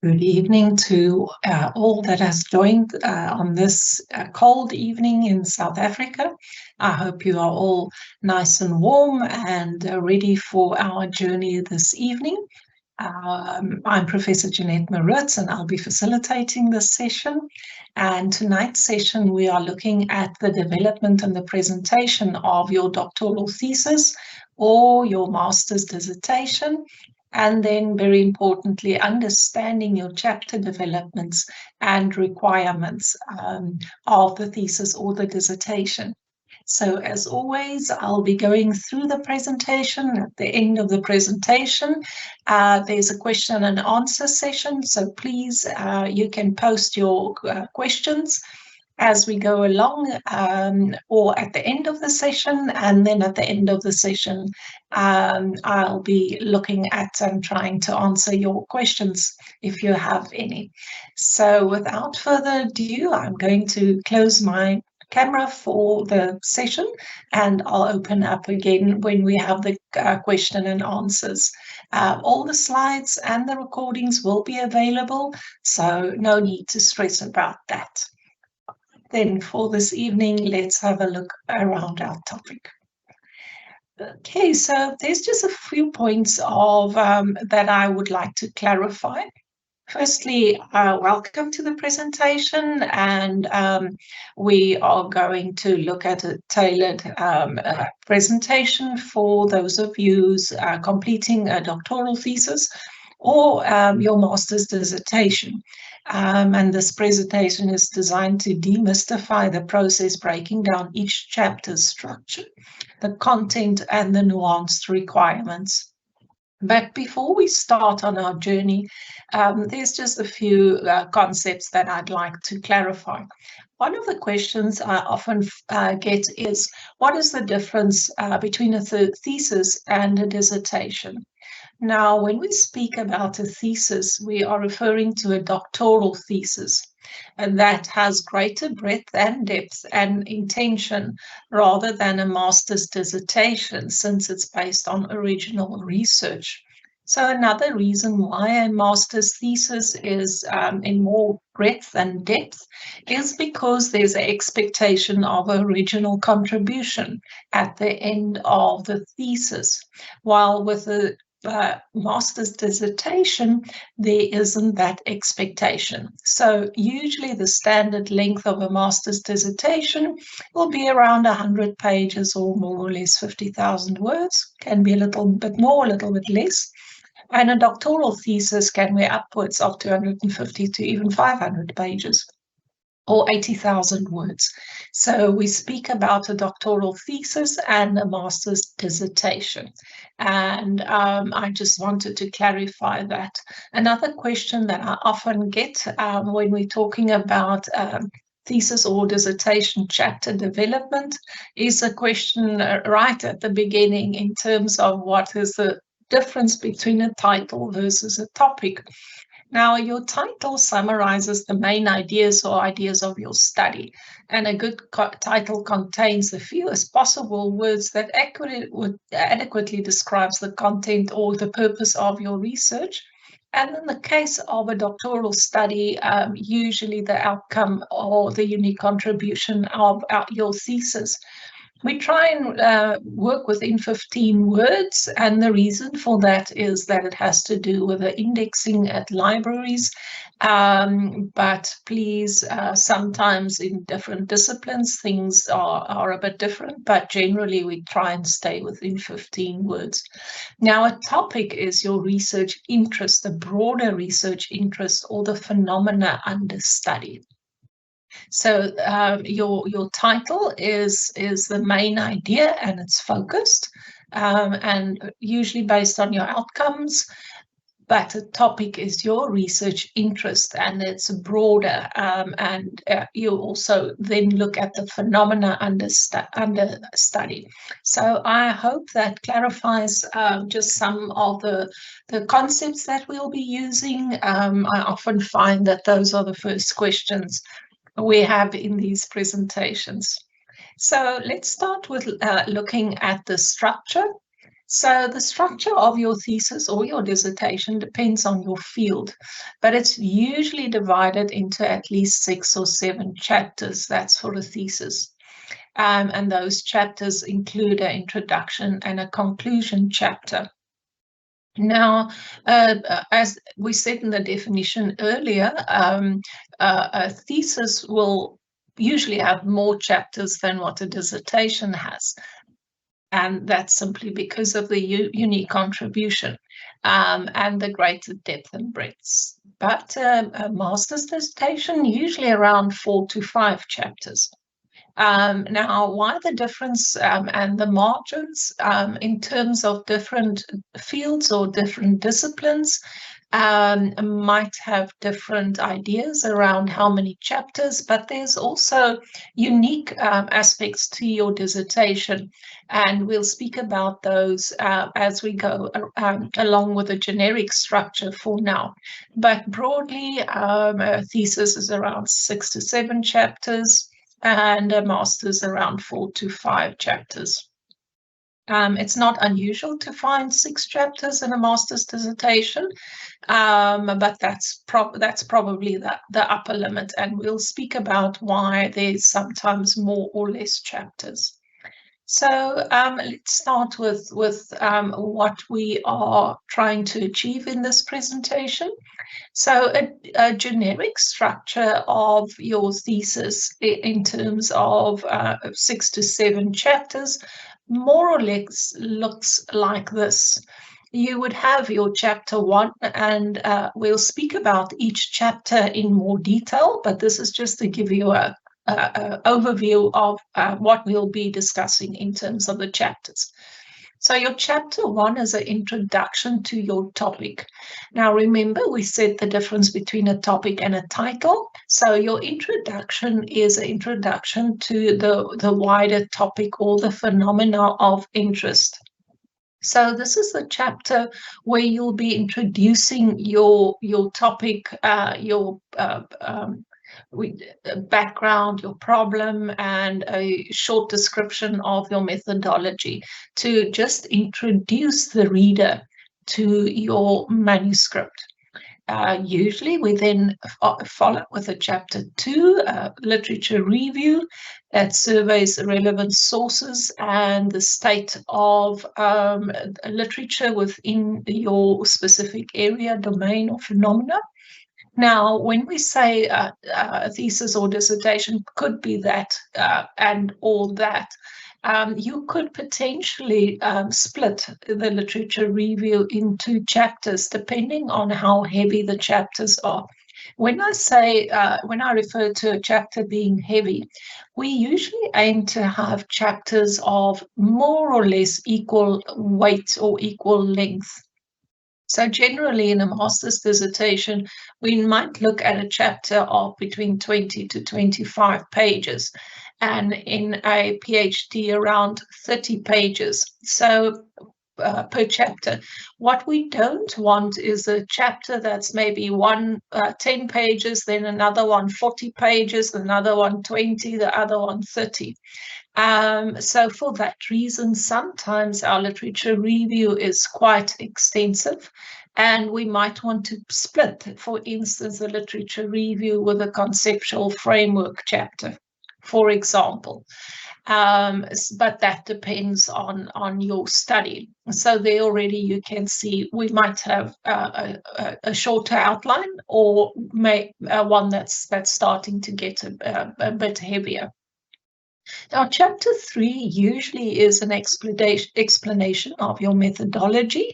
Good evening to all that has joined on this cold evening in South Africa. I hope you are all nice and warm and ready for our journey this evening. I'm Professor Jeanette Maritz and I'll be facilitating this session. And tonight's session, we are looking at the development and the presentation of your doctoral thesis or your master's dissertation. And then, very importantly, understanding your chapter developments and requirements of the thesis or the dissertation. So as always, I'll be going through the presentation. At the end of the presentation, there's a question and answer session. So please, you can post your questions as we go along or at the end of the session. And then at the end of the session, I'll be looking at and trying to answer your questions if you have any. So without further ado, I'm going to close my camera for the session and I'll open up again when we have the question and answers. All the slides and the recordings will be available, so no need to stress about that. Then for this evening, let's have a look around our topic. Okay, so there's just a few points of that I would like to clarify. Firstly, welcome to the presentation, and we are going to look at a tailored presentation for those of you completing a doctoral thesis or your master's dissertation. And this presentation is designed to demystify the process, breaking down each chapter's structure, the content, and the nuanced requirements. But before we start on our journey, there's just a few concepts that I'd like to clarify. One of the questions I often get is, what is the difference between a thesis and a dissertation? Now, when we speak about a thesis, we are referring to a doctoral thesis, and that has greater breadth and depth and intention rather than a master's dissertation, since it's based on original research. So another reason why a master's thesis is in more breadth and depth is because there's an expectation of original contribution at the end of the thesis, while with a master's dissertation, there isn't that expectation. So usually the standard length of a master's dissertation will be around 100 pages or more or less 50,000 words, can be a little bit more, a little bit less. And a doctoral thesis can be upwards of 250 to even 500 pages. Or 80,000 words. So we speak about a doctoral thesis and a master's dissertation. And I just wanted to clarify that. Another question that I often get when we're talking about thesis or dissertation chapter development is a question right at the beginning in terms of what is the difference between a title versus a topic. Now, your title summarizes the main ideas or ideas of your study, and a good title contains the fewest possible words that adequately describes the content or the purpose of your research. And in the case of a doctoral study, usually the outcome or the unique contribution of your thesis. We try and work within 15 words, and the reason for that is that it has to do with the indexing at libraries. But please, sometimes in different disciplines, things are a bit different, but generally we try and stay within 15 words. Now, a topic is your research interest, the broader research interest, or the phenomena under study. So your title is the main idea and it's focused and usually based on your outcomes, but the topic is your research interest and it's broader and you also then look at the phenomena under study. So I hope that clarifies just some of the concepts that we'll be using. I often find that those are the first questions we have in these presentations. So let's start with looking at the structure. So the structure of your thesis or your dissertation depends on your field, but it's usually divided into at least 6 or 7 chapters. That's for a thesis. And those chapters include an introduction and a conclusion chapter. Now, as we said in the definition earlier, a thesis will usually have more chapters than what a dissertation has. And that's simply because of the unique contribution and the greater depth and breadth. But a master's dissertation, usually around 4 to 5 chapters. Now, why the difference and the margins in terms of different fields or different disciplines might have different ideas around how many chapters, but there's also unique aspects to your dissertation, and we'll speak about those as we go along with a generic structure for now. But broadly, a thesis is around 6 to 7 chapters, and a master's around 4 to 5 chapters. It's not unusual to find 6 chapters in a master's dissertation, but that's probably the upper limit, and we'll speak about why there's sometimes more or less chapters. So let's start with what we are trying to achieve in this presentation. So a generic structure of your thesis in terms of 6 to 7 chapters more or less looks like this. You would have your chapter 1, and we'll speak about each chapter in more detail, but this is just to give you a overview of what we'll be discussing in terms of the chapters. So your chapter 1 is an introduction to your topic. Now remember, we said the difference between a topic and a title. So your introduction is an introduction to the wider topic or the phenomena of interest. So this is the chapter where you'll be introducing your topic, your background, your problem, and a short description of your methodology to just introduce the reader to your manuscript. Usually we then follow with a chapter 2, literature review, that surveys relevant sources and the state of literature within your specific area, domain, or phenomena. Now, when we say a thesis or dissertation could be that and all that, you could potentially split the literature review into chapters depending on how heavy the chapters are. When I say, when I refer to a chapter being heavy, we usually aim to have chapters of more or less equal weight or equal length. So generally in a master's dissertation, we might look at a chapter of between 20 to 25 pages, and in a PhD around 30 pages. So per chapter. What we don't want is a chapter that's maybe 10 pages, then another one 40 pages, another one 20, the other one 30. So for that reason, sometimes our literature review is quite extensive, and we might want to split, for instance, a literature review with a conceptual framework chapter, for example. But that depends on your study. So there already you can see we might have a shorter outline, or one that's starting to get a bit heavier. Now, chapter 3 usually is an explanation of your methodology.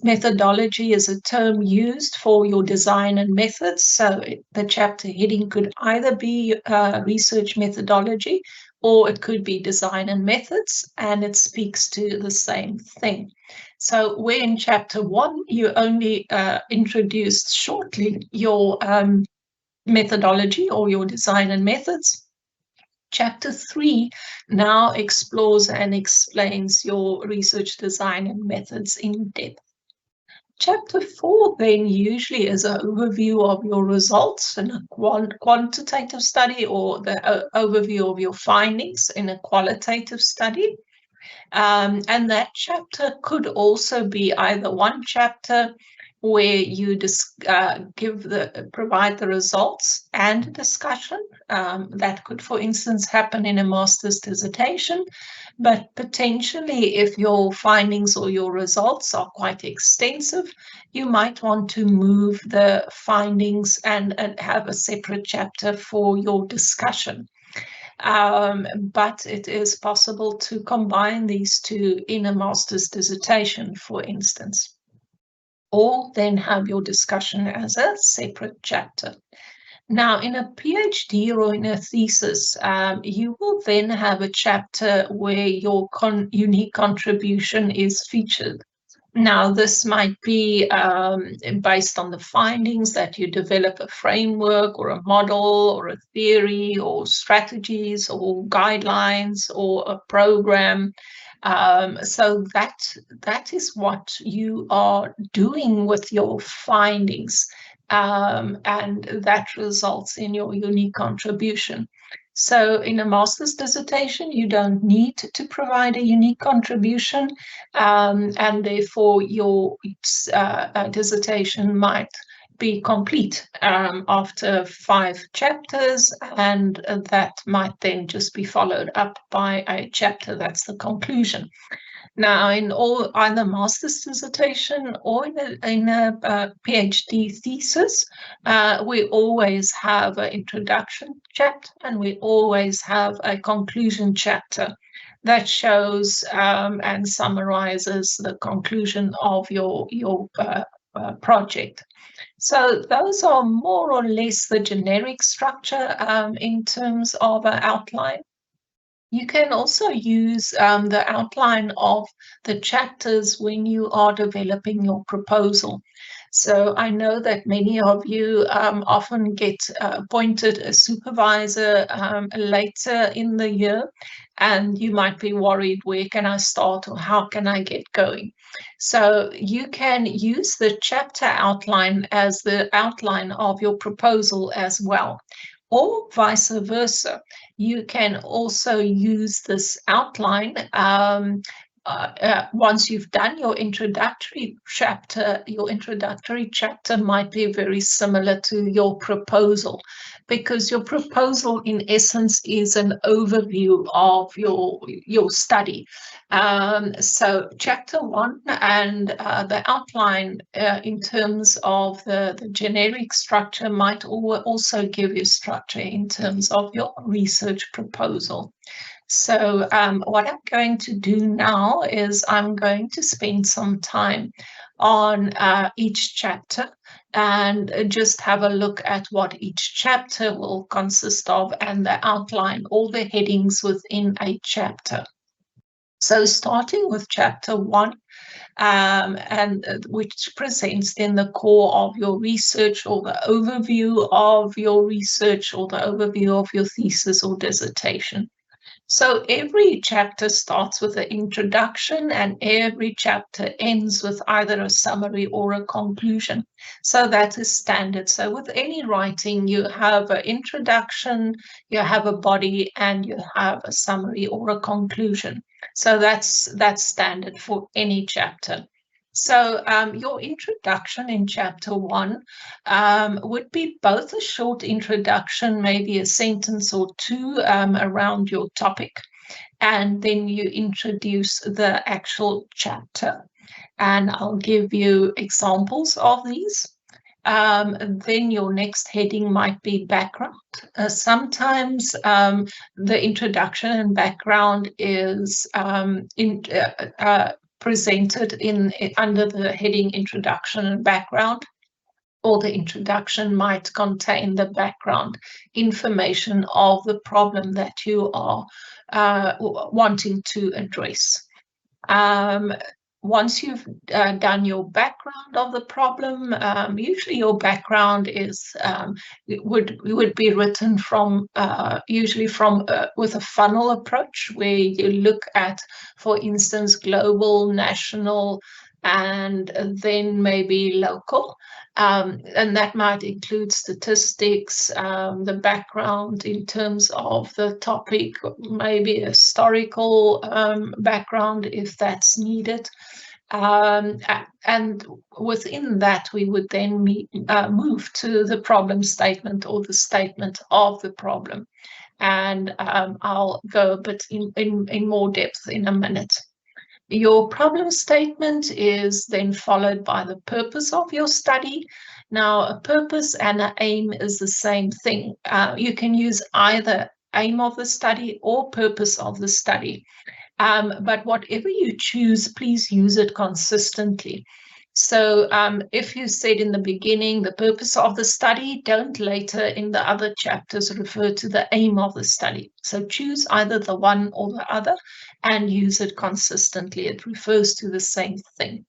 Methodology is a term used for your design and methods. So the chapter heading could either be research methodology, or it could be design and methods, and it speaks to the same thing. So where in chapter 1 you only introduced shortly your methodology or your design and methods, chapter 3 now explores and explains your research design and methods in depth. Chapter 4 then usually is an overview of your results in a quantitative study, or the overview of your findings in a qualitative study. And that chapter could also be either one chapter where you provide the results and a discussion. That could, for instance, happen in a master's dissertation, but potentially if your findings or your results are quite extensive, you might want to move the findings and have a separate chapter for your discussion. But it is possible to combine these two in a master's dissertation, for instance, or then have your discussion as a separate chapter. Now, in a PhD or in a thesis, you will then have a chapter where your unique contribution is featured. Now, this might be based on the findings that you develop a framework or a model or a theory or strategies or guidelines or a program. So that is what you are doing with your findings, and that results in your unique contribution. So in a master's dissertation, you don't need to provide a unique contribution, and therefore your dissertation might be complete after 5 chapters, and that might then just be followed up by a chapter that's the conclusion. Now, in either master's dissertation or in a PhD thesis, we always have an introduction chapter and we always have a conclusion chapter that shows and summarizes the conclusion of your project. So those are more or less the generic structure in terms of an outline. You can also use the outline of the chapters when you are developing your proposal. So I know that many of you often get appointed a supervisor later in the year, and you might be worried, where can I start or how can I get going? So you can use the chapter outline as the outline of your proposal as well, or vice versa. You can also use this outline once you've done your introductory chapter. Your introductory chapter might be very similar to your proposal, because your proposal in essence is an overview of your study. So chapter 1 and the outline in terms of the generic structure might also give you structure in terms of your research proposal. So what I'm going to do now is I'm going to spend some time on each chapter and just have a look at what each chapter will consist of and the outline, all the headings within a chapter. So starting with chapter 1, and which presents then the core of your research or the overview of your research or the overview of your thesis or dissertation. So every chapter starts with an introduction and every chapter ends with either a summary or a conclusion. So that is standard. So with any writing, you have an introduction, you have a body, and you have a summary or a conclusion. So that's standard for any chapter. So your introduction in chapter 1 would be both a short introduction, maybe a sentence or two around your topic, and then you introduce the actual chapter. And I'll give you examples of these. Then your next heading might be background. Sometimes the introduction and background is presented under the heading introduction and background, or the introduction might contain the background information of the problem that you are wanting to address. Once you've done your background of the problem, usually your background is would be written from usually from with a funnel approach, where you look at, for instance, global, national, and then maybe local. And that might include statistics, the background in terms of the topic, maybe a historical background if that's needed. And within that, we would then move to the problem statement or the statement of the problem. And I'll go a bit in more depth in a minute. Your problem statement is then followed by the purpose of your study. Now, a purpose and an aim is the same thing. You can use either aim of the study or purpose of the study. But whatever you choose, please use it consistently. So if you said in the beginning the purpose of the study, don't later in the other chapters refer to the aim of the study. So choose either the one or the other and use it consistently. It refers to the same thing.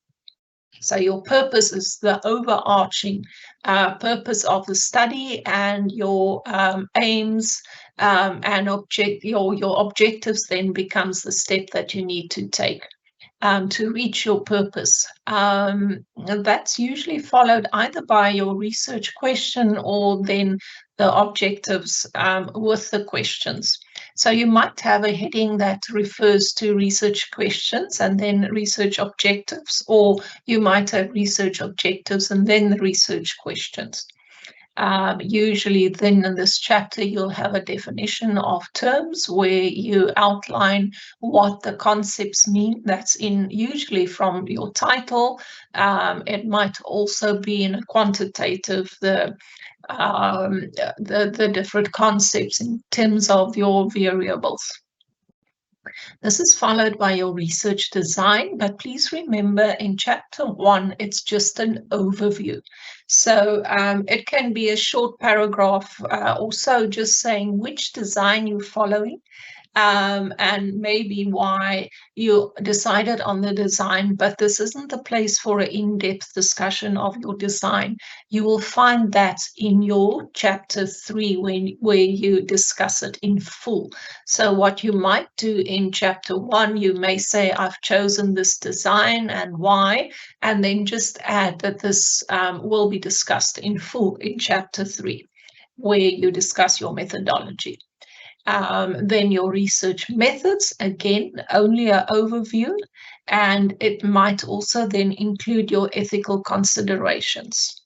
So your purpose is the overarching purpose of the study, and your aims and your objectives then becomes the step that you need to take to reach your purpose. That's usually followed either by your research question or then the objectives with the questions. So you might have a heading that refers to research questions and then research objectives, or you might have research objectives and then the research questions. Usually then in this chapter, you'll have a definition of terms where you outline what the concepts mean. That's usually from your title. It might also be in a quantitative, the different concepts in terms of your variables. This is followed by your research design, but please remember in chapter 1, it's just an overview. So it can be a short paragraph or so just saying which design you're following, and maybe why you decided on the design, but this isn't the place for an in-depth discussion of your design. You will find that in your chapter 3 where you discuss it in full. So what you might do in chapter 1, you may say, I've chosen this design and why, and then just add that this will be discussed in full in chapter 3, where you discuss your methodology. Then your research methods, again, only an overview, and it might also then include your ethical considerations.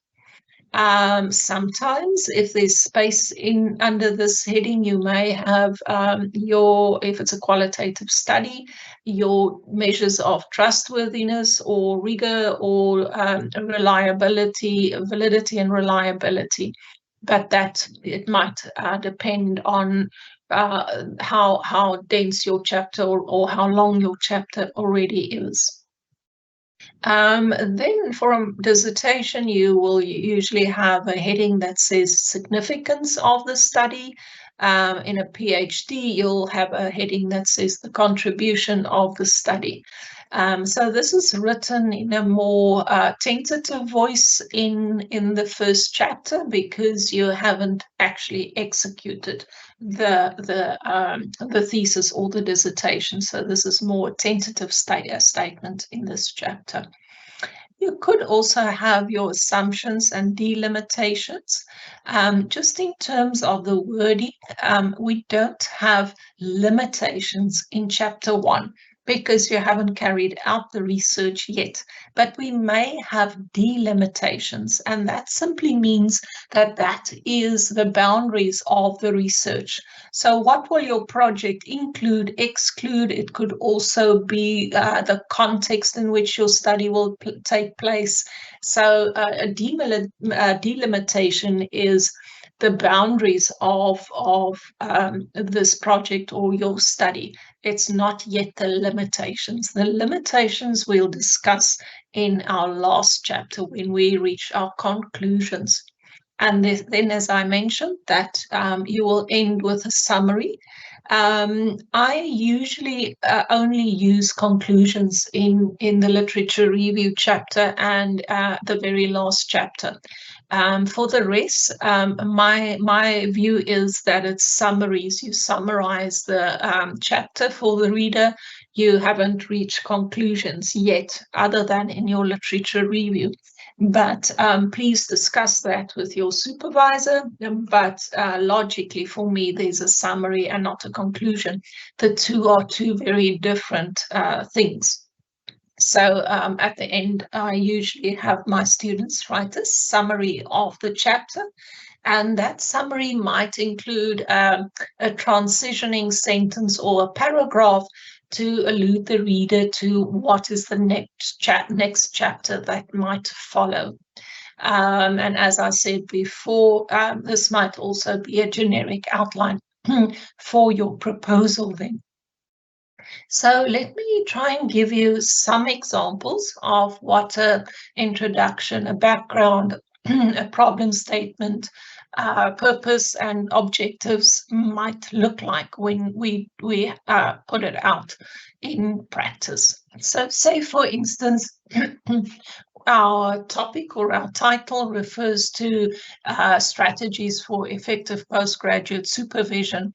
Sometimes if there's space under this heading, you may have if it's a qualitative study, your measures of trustworthiness or rigor or reliability, validity and reliability. But that it might depend on how dense your chapter or how long your chapter already is. Then for a dissertation, you will usually have a heading that says significance of the study. In a PhD, you'll have a heading that says the contribution of the study. So this is written in a more tentative voice in the first chapter because you haven't actually executed the thesis or the dissertation. So this is more tentative statement in this chapter. You could also have your assumptions and delimitations. Just in terms of the wording, we don't have limitations in chapter 1 because you haven't carried out the research yet, but we may have delimitations, and that simply means that is the boundaries of the research. So what will your project include, exclude? It could also be the context in which your study will take place. So a delimitation is the boundaries of this project or your study. It's not yet the limitations. The limitations we'll discuss in our last chapter when we reach our conclusions. And then, as I mentioned, that you will end with a summary. I usually only use conclusions in the literature review chapter and the very last chapter. For the rest, my view is that it's summaries. You summarize the chapter for the reader. You haven't reached conclusions yet, other than in your literature review. But please discuss that with your supervisor. But logically, for me, there's a summary and not a conclusion. The two are two very different things. So at the end, I usually have my students write a summary of the chapter, and that summary might include a transitioning sentence or a paragraph to allude the reader to what is the next chapter that might follow. And as I said before, this might also be a generic outline for your proposal then. So let me try and give you some examples of what an introduction, a background, a problem statement, purpose and objectives might look like when we put it out in practice. So say, for instance, our topic or our title refers to strategies for effective postgraduate supervision.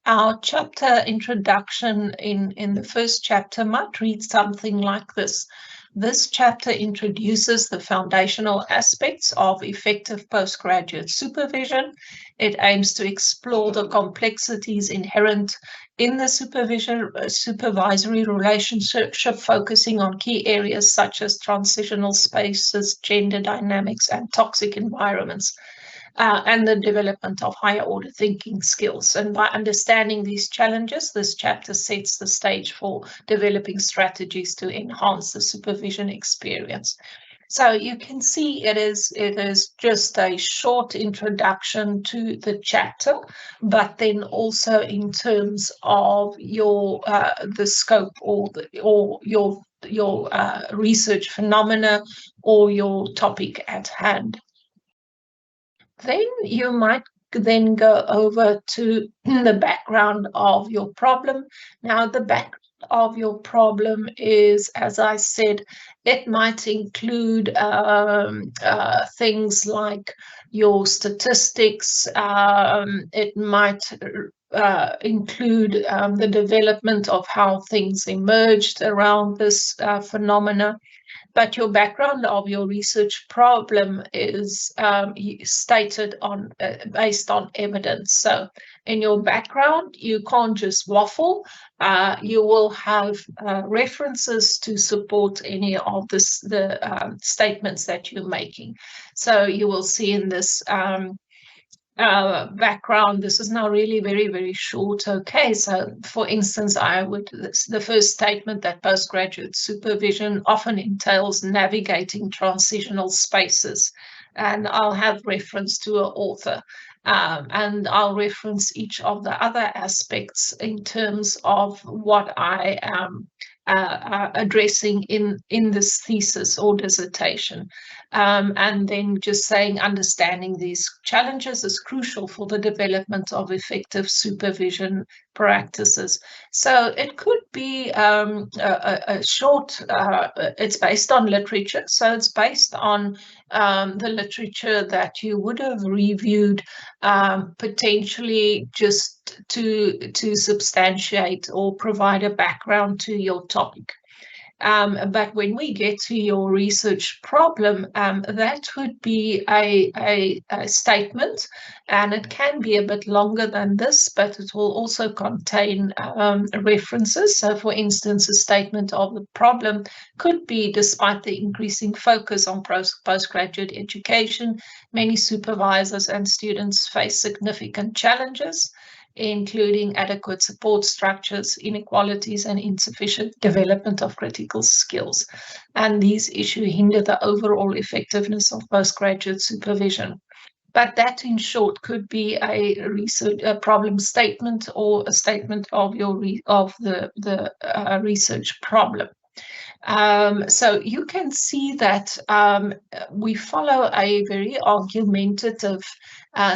Our chapter introduction in the first chapter might read something like this. This chapter introduces the foundational aspects of effective postgraduate supervision. It aims to explore the complexities inherent in the supervisory relationship, focusing on key areas such as transitional spaces, gender dynamics, and toxic environments. And the development of higher order thinking skills. And by understanding these challenges, this chapter sets the stage for developing strategies to enhance the supervision experience. So you can see it is just a short introduction to the chapter, but then also in terms of your the scope or your research phenomena or your topic at hand. Then you might then go over to the background of your problem. Now, the background of your problem is, as I said, it might include things like your statistics. It might include the development of how things emerged around this phenomena. But your background of your research problem is stated on based on evidence. So in your background, you can't just waffle. You will have references to support any of the statements that you're making. So you will see in this background, this is now really very, very short. Okay, so for instance, the first statement that postgraduate supervision often entails navigating transitional spaces, and I'll have reference to an author. And I'll reference each of the other aspects in terms of what I am addressing in this thesis or dissertation. And then just saying understanding these challenges is crucial for the development of effective supervision practices. So it could be a short, it's based on literature. So it's based on the literature that you would have reviewed, potentially just to substantiate or provide a background to your topic. But when we get to your research problem, that would be a statement, and it can be a bit longer than this, but it will also contain references. So, for instance, a statement of the problem could be, despite the increasing focus on postgraduate education, many supervisors and students face significant challenges, including adequate support structures, inequalities, and insufficient development of critical skills. And these issues hinder the overall effectiveness of postgraduate supervision. But that, in short, could be a problem statement or a statement of the research problem. So you can see that we follow a very argumentative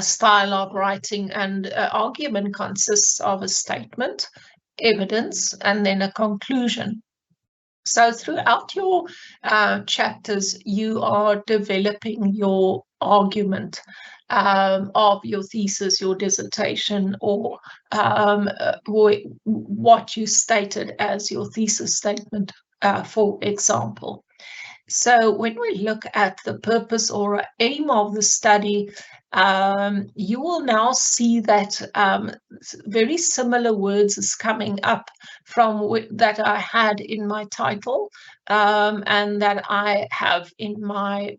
style of writing, and argument consists of a statement, evidence, and then a conclusion. So throughout your chapters, you are developing your argument of your thesis, your dissertation, or what you stated as your thesis statement, for example. So when we look at the purpose or aim of the study, you will now see that very similar words is coming up from that I had in my title, and that I have in my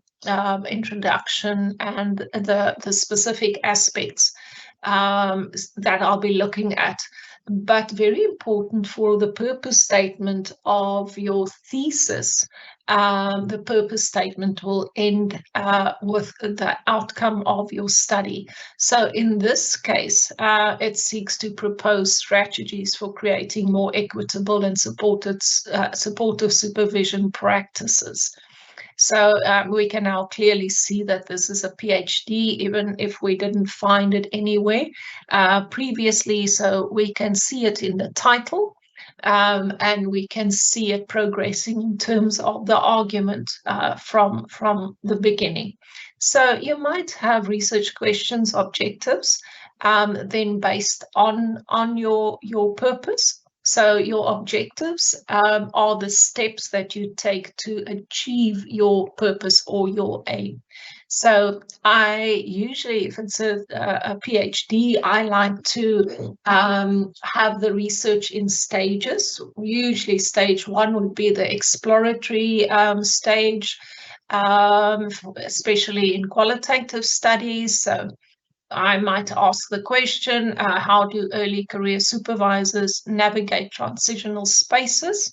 introduction, and the specific aspects that I'll be looking at. But very important for the purpose statement of your thesis, the purpose statement will end with the outcome of your study. So in this case, it seeks to propose strategies for creating more equitable and supportive supervision practices. So we can now clearly see that this is a PhD, even if we didn't find it anywhere previously. So we can see it in the title, and we can see it progressing in terms of the argument from the beginning. So you might have research questions, objectives, then based on your purpose. So your objectives are the steps that you take to achieve your purpose or your aim. So I usually, if it's a PhD, I like to have the research in stages. Usually stage 1 would be the exploratory stage, especially in qualitative studies. So I might ask the question, how do early career supervisors navigate transitional spaces?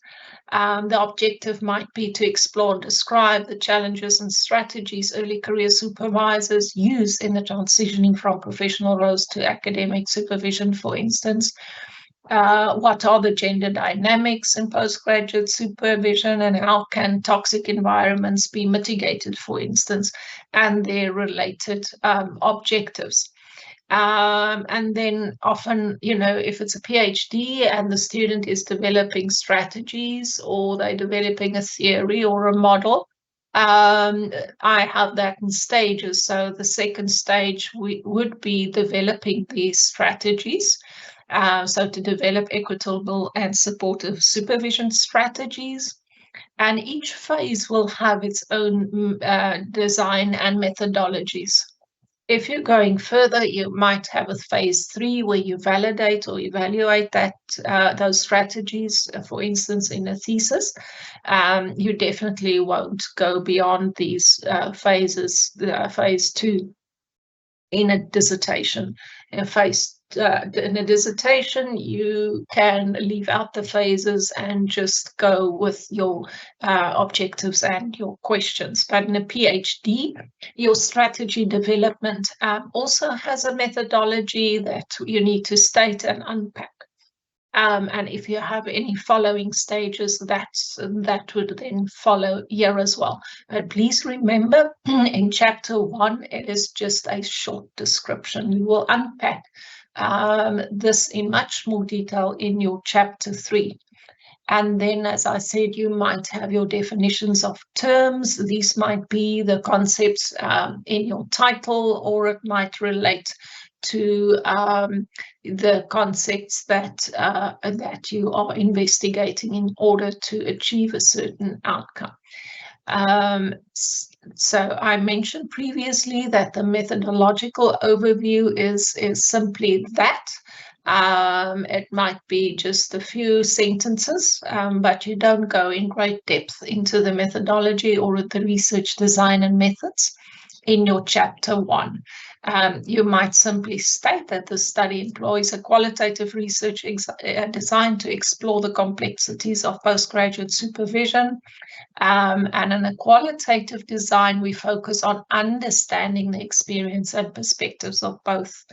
The objective might be to explore and describe the challenges and strategies early career supervisors use in the transitioning from professional roles to academic supervision, for instance. What are the gender dynamics in postgraduate supervision, and how can toxic environments be mitigated, for instance, and their related objectives. And then often, if it's a PhD and the student is developing strategies, or they're developing a theory or a model, I have that in stages. So the second stage would be developing these strategies. So to develop equitable and supportive supervision strategies. And each phase will have its own design and methodologies. If you're going further, you might have a phase 3 where you validate or evaluate those strategies, for instance, in a thesis. You definitely won't go beyond these phases, phase 2 in a dissertation. In a dissertation, you can leave out the phases and just go with your objectives and your questions. But in a PhD, your strategy development also has a methodology that you need to state and unpack. And if you have any following stages, that would then follow here as well. But please remember, in chapter 1, it is just a short description. You will unpack this in much more detail in your chapter 3. And then, as I said, you might have your definitions of terms. These might be the concepts in your title, or it might relate to the concepts that you are investigating in order to achieve a certain outcome. So I mentioned previously that the methodological overview is simply that. It might be just a few sentences, but you don't go in great depth into the methodology or the research design and methods in your chapter 1. You might simply state that the study employs a qualitative research designed to explore the complexities of postgraduate supervision. And in a qualitative design, we focus on understanding the experience and perspectives of both,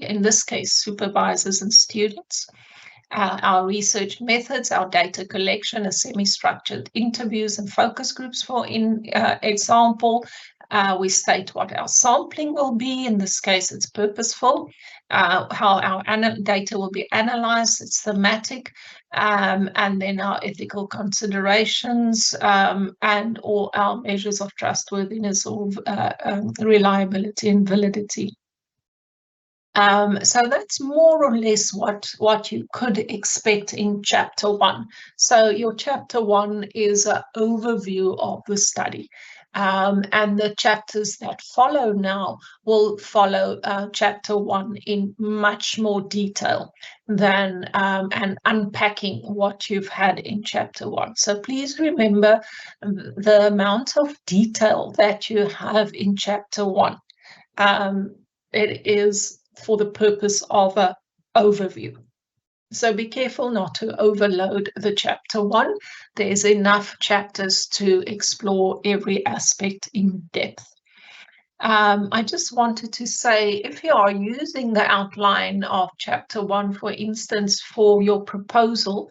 in this case, supervisors and students. Our research methods, our data collection, a semi-structured interviews and focus groups, for example. We state what our sampling will be. In this case, it's purposeful. How our data will be analyzed, it's thematic. and then our ethical considerations, and all our measures of trustworthiness or reliability and validity. So that's more or less what you could expect in chapter 1. So your chapter 1 is an overview of the study. And the chapters that follow now will follow chapter 1 in much more detail than and unpacking what you've had in chapter 1. So please remember the amount of detail that you have in chapter 1. It is for the purpose of an overview. So be careful not to overload the chapter 1. There's enough chapters to explore every aspect in depth. I just wanted to say, if you are using the outline of chapter 1, for instance, for your proposal,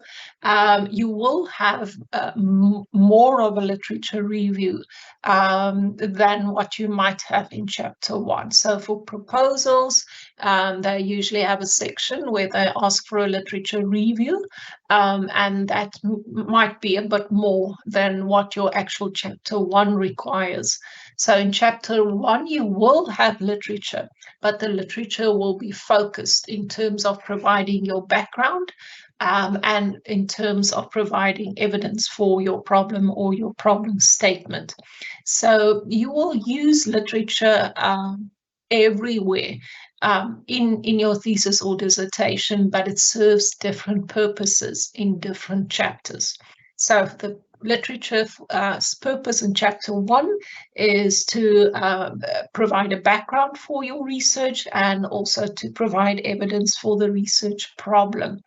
you will have more of a literature review than what you might have in chapter 1. So for proposals, they usually have a section where they ask for a literature review, and that might be a bit more than what your actual chapter 1 requires. So in chapter 1, you will have literature, but the literature will be focused in terms of providing your background, and in terms of providing evidence for your problem or your problem statement. So you will use literature everywhere in your thesis or dissertation, but it serves different purposes in different chapters. So the literature's purpose in chapter 1 is to provide a background for your research and also to provide evidence for the research problem.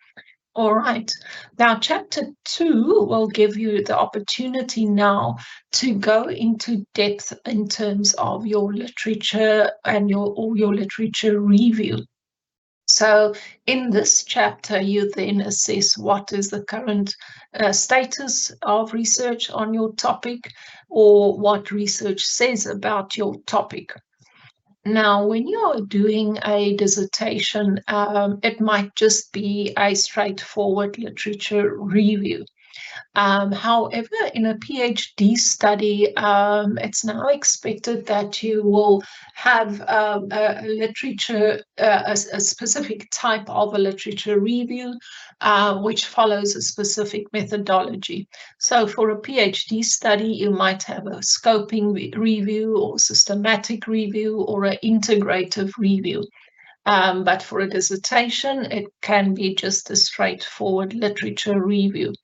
All right. Now, chapter 2 will give you the opportunity now to go into depth in terms of your literature and your literature review. So in this chapter, you then assess what is the current status of research on your topic, or what research says about your topic. Now, when you're doing a dissertation, it might just be a straightforward literature review. However, in a PhD study, it's now expected that you will have a literature, a specific type of a literature review, which follows a specific methodology. So for a PhD study, you might have a scoping review or systematic review or an integrative review. But for a dissertation, it can be just a straightforward literature review.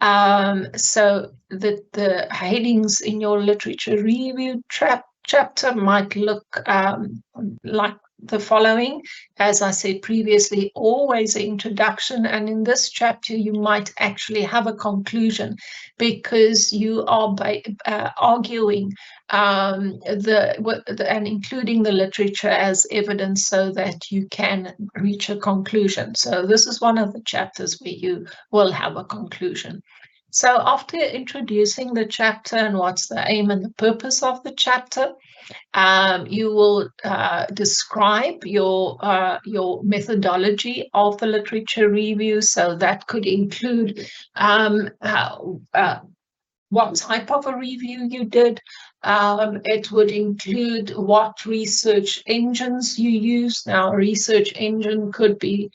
So the headings in your literature review chapter might look like the following. As I said previously, always an introduction, and in this chapter you might actually have a conclusion, because you are arguing and including the literature as evidence so that you can reach a conclusion. So this is one of the chapters where you will have a conclusion. So after introducing the chapter and what's the aim and the purpose of the chapter, you will describe your methodology of the literature review. So that could include what type of a review you did. It would include what research engines you use. Now, a research engine could be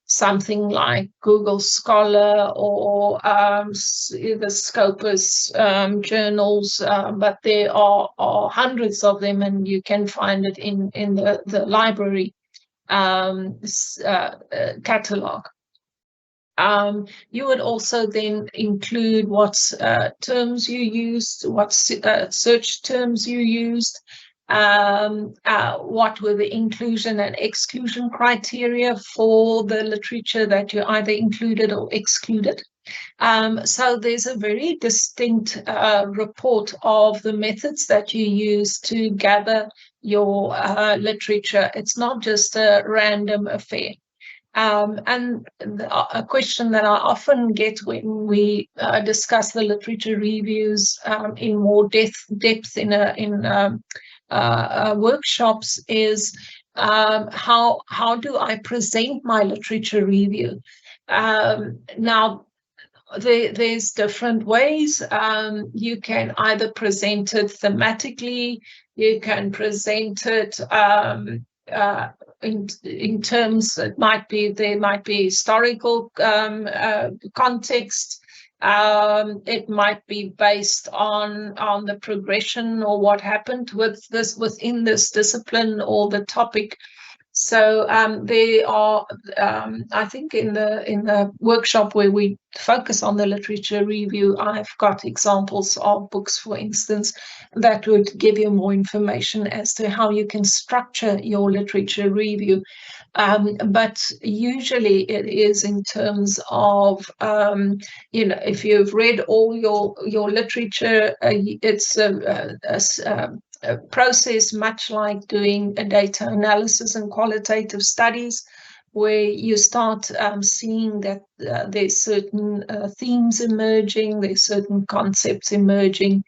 something like Google Scholar or the Scopus journals, but there are hundreds of them, and you can find it in the library catalog. You would also then include what terms you used, what search terms you used, what were the inclusion and exclusion criteria for the literature that you either included or excluded. So there's a very distinct report of the methods that you use to gather your literature. It's not just a random affair. And a question that I often get when we discuss the literature reviews in more depth in workshops is how do I present my literature review? Now, there's different ways. You can either present it thematically, you can present it in terms, there might be historical context. It might be based on the progression or what happened within this discipline or the topic. So there are, I think, in the workshop where we focus on the literature review, I've got examples of books, for instance, that would give you more information as to how you can structure your literature review. But usually it is in terms of, if you've read all your literature, it's a process much like doing a data analysis and qualitative studies, where you start seeing that there's certain themes emerging, there's certain concepts emerging.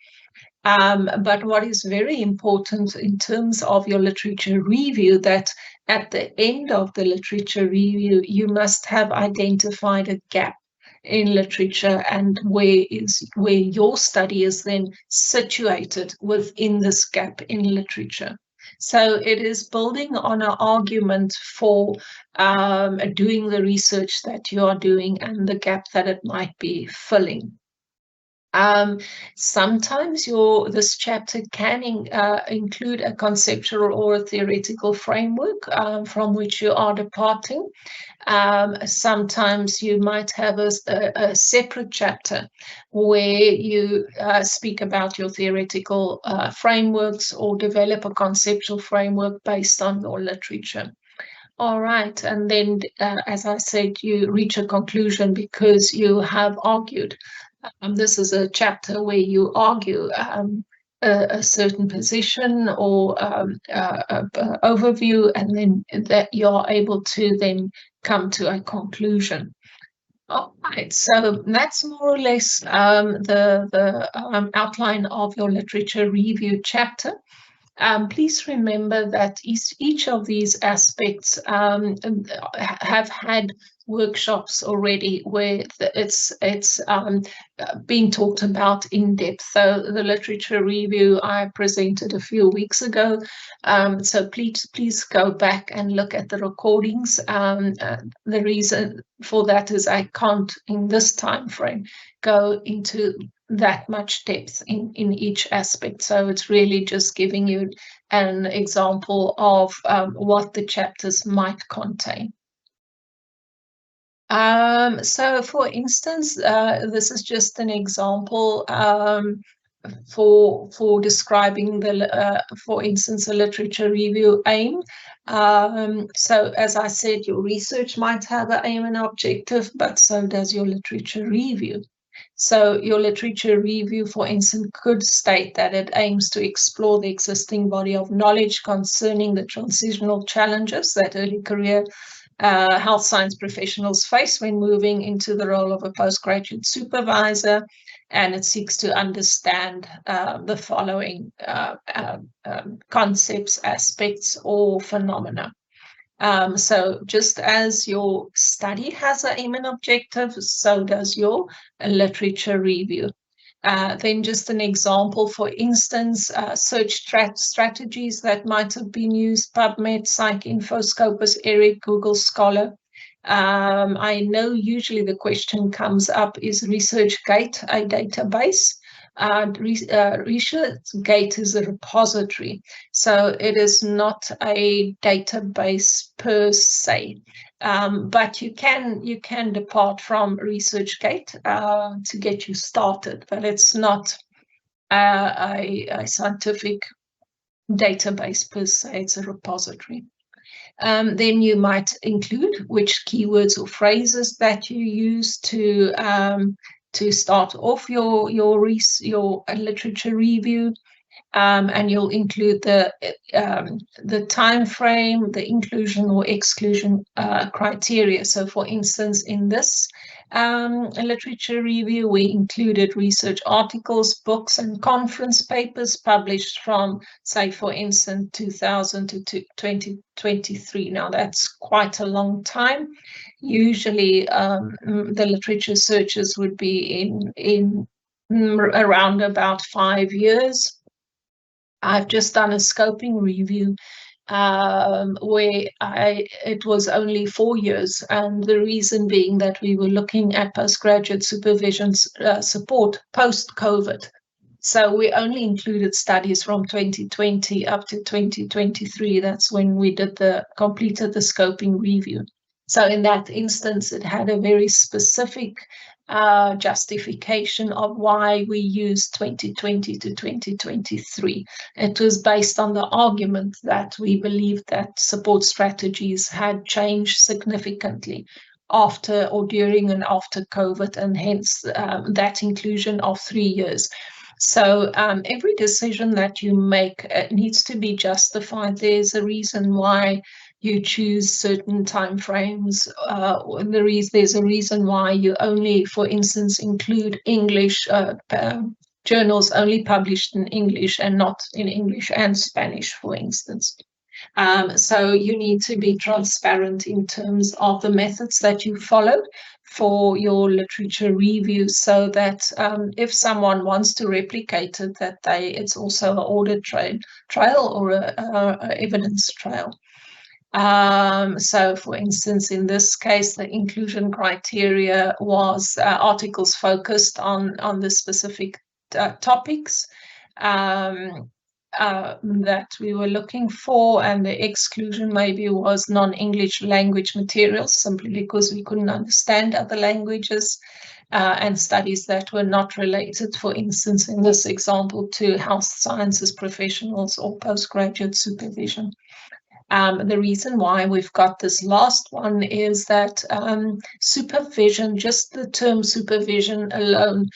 But what is very important in terms of your literature review, that at the end of the literature review, you must have identified a gap in literature and where your study is then situated within this gap in literature. So it is building on an argument for doing the research that you are doing and the gap that it might be filling. Sometimes this chapter can include a conceptual or a theoretical framework from which you are departing. Sometimes you might have a separate chapter where you speak about your theoretical frameworks or develop a conceptual framework based on your literature. All right, and then, as I said, you reach a conclusion because you have argued. This is a chapter where you argue a certain position or overview, and then that you're able to then come to a conclusion. All right, so that's more or less the outline of your literature review chapter. Please remember that each of these aspects have had workshops already where it's been talked about in depth. So the literature review I presented a few weeks ago. So please go back and look at the recordings. The reason for that is I can't, in this time frame, go into that much depth in each aspect. So it's really just giving you an example of what the chapters might contain. So for instance, this is just an example for describing for instance, a literature review aim. So as I said, your research might have an aim and objective, but so does your literature review. So your literature review, for instance, could state that it aims to explore the existing body of knowledge concerning the transitional challenges that early career health science professionals face when moving into the role of a postgraduate supervisor, and it seeks to understand the following concepts, aspects, or phenomena. So just as your study has an aim and objective, so does your literature review. Then just an example, for instance, search strategies that might have been used: PubMed, PsycInfo, Scopus, ERIC, Google Scholar. I know usually the question comes up, is ResearchGate a database? ResearchGate is a repository, so it is not a database per se. But you can depart from ResearchGate to get you started, but it's not a scientific database per se, it's a repository. Then you might include which keywords or phrases that you use to start off your literature review. And you'll include the time frame, the inclusion or exclusion criteria. So for instance, in this A literature review, we included research articles, books, and conference papers published from, say, for instance, 2000 to 2023. Now, that's quite a long time. Usually, the literature searches would be in around about 5 years. I've just done a scoping review where it was only 4 years, and the reason being that we were looking at postgraduate supervision support post-COVID. So we only included studies from 2020 up to 2023. That's when we completed the scoping review. So in that instance, it had a very specific justification of why we used 2020 to 2023. It was based on the argument that we believed that support strategies had changed significantly after or during and after COVID, and hence that inclusion of 3 years. So every decision that you make needs to be justified. There's a reason why you choose certain timeframes. There's a reason why you only, for instance, include English journals only published in English and not in English and Spanish, for instance. So you need to be transparent in terms of the methods that you follow for your literature review, so that if someone wants to replicate it, that it's also an audit trail or a evidence trail. So, for instance, in this case, the inclusion criteria was articles focused on the specific topics that we were looking for, and the exclusion maybe was non-English language materials, simply because we couldn't understand other languages, and studies that were not related, for instance, in this example, to health sciences professionals or postgraduate supervision. The reason why we've got this last one is that supervision, just the term supervision alone,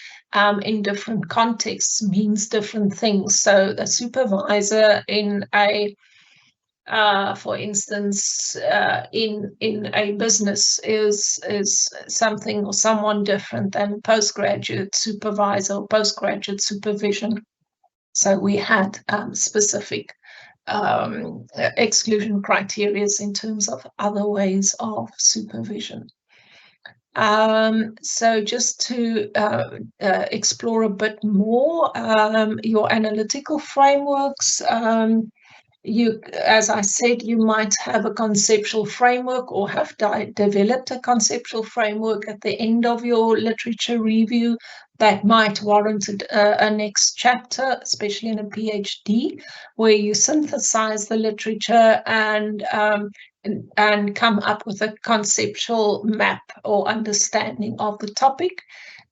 in different contexts means different things. So a supervisor in for instance, in a business is something or someone different than postgraduate supervisor or postgraduate supervision. So we had specific exclusion criteria in terms of other ways of supervision. So just to explore a bit more, your analytical frameworks, as I said, you might have a conceptual framework or have developed a conceptual framework at the end of your literature review that might warrant a next chapter, especially in a PhD, where you synthesize the literature and come up with a conceptual map or understanding of the topic.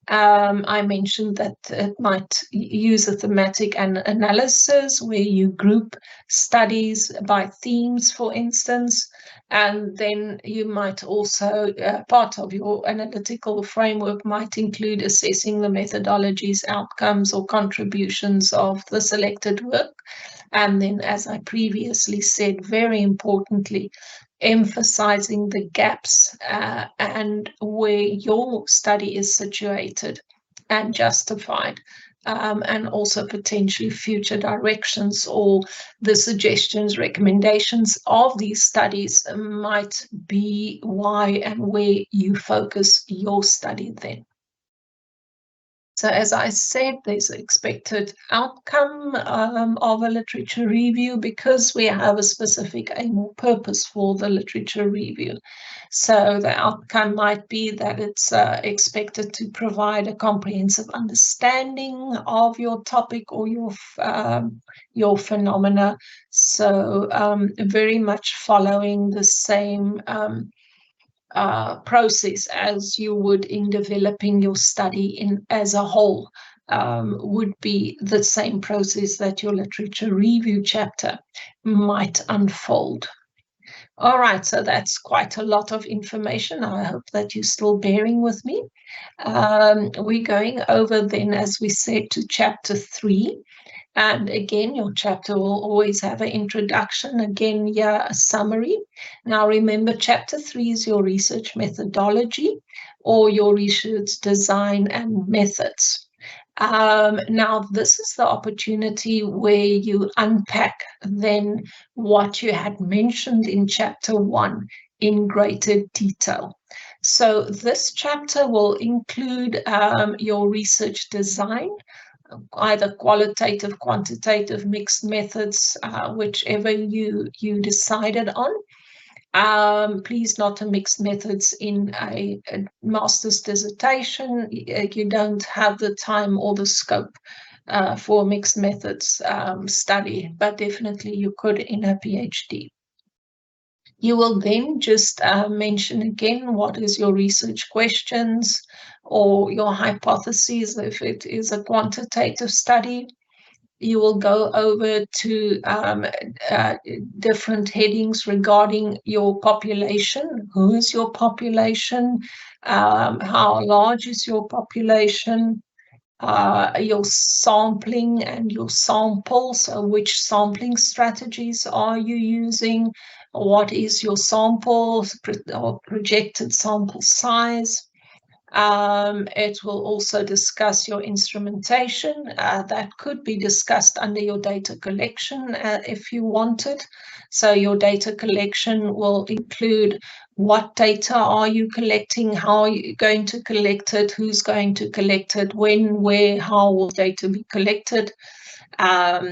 I mentioned that it might use a thematic analysis where you group studies by themes, for instance, and then you might also, part of your analytical framework might include assessing the methodologies, outcomes, or contributions of the selected work. And then, as I previously said, very importantly, emphasizing the gaps and where your study is situated and justified, and also potentially future directions or the suggestions, recommendations of these studies might be why and where you focus your study then. So as I said, there's an expected outcome of a literature review because we have a specific aim or purpose for the literature review. So the outcome might be that it's expected to provide a comprehensive understanding of your topic or your phenomena. So very much following the same process as you would in developing your study as a whole, would be the same process that your literature review chapter might unfold. All right, so that's quite a lot of information. I hope that you're still bearing with me. We're going over then, as we said, to chapter 3. And again, your chapter will always have an introduction, again, yeah, a summary. Now remember, chapter 3 is your research methodology, or your research design and methods. Now, this is the opportunity where you unpack then what you had mentioned in chapter 1 in greater detail. So this chapter will include your research design, either qualitative, quantitative, mixed methods, whichever you decided on. Please not a mixed methods in a master's dissertation. You don't have the time or the scope for mixed methods study, but definitely you could in a PhD. You will then just mention again what is your research questions or your hypotheses if it is a quantitative study. You will go over to different headings regarding your population. Who is your population? How large is your population? Your sampling and your samples. So which sampling strategies are you using? What is your sample or projected sample size? It will also discuss your instrumentation. That could be discussed under your data collection if you wanted. So your data collection will include what data are you collecting, how are you going to collect it, who's going to collect it, when, where, how will data be collected.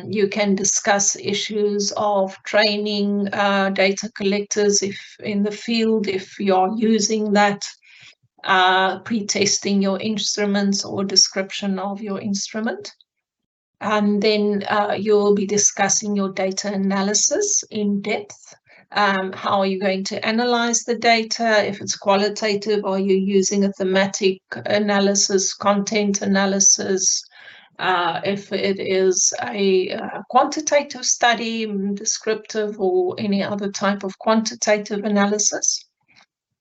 You can discuss issues of training data collectors if in the field, if you're using that. Pre-testing your instruments or description of your instrument. And then you'll be discussing your data analysis in depth. How are you going to analyze the data? If it's qualitative, are you using a thematic analysis, content analysis? If it is a quantitative study, descriptive, or any other type of quantitative analysis.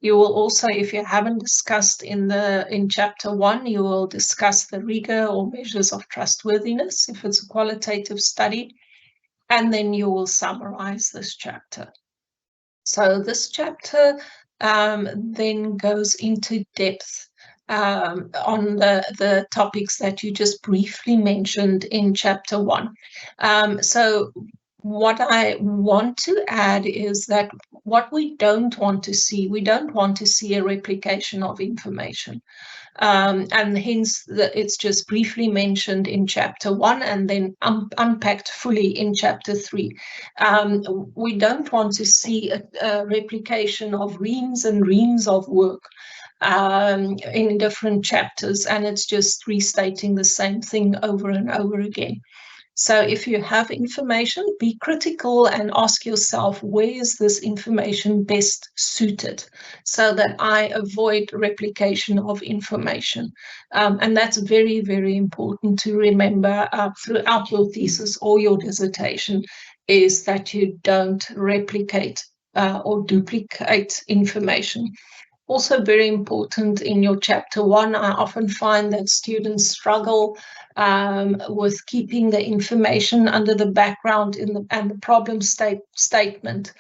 You will also, if you haven't discussed in chapter 1, you will discuss the rigor or measures of trustworthiness if it's a qualitative study, and then you will summarize this chapter. So this chapter then goes into depth on the topics that you just briefly mentioned in chapter 1. So what I want to add is that what we don't want to see a replication of information. And hence it's just briefly mentioned in chapter 1 and then unpacked fully in chapter 3. We don't want to see a replication of reams and reams of work in different chapters, and it's just restating the same thing over and over again. So if you have information, be critical and ask yourself, where is this information best suited so that I avoid replication of information? And that's very, very important to remember throughout your thesis or your dissertation, is that you don't replicate or duplicate information. Also very important in your chapter 1, I often find that students struggle with keeping the information under the background and the problem statement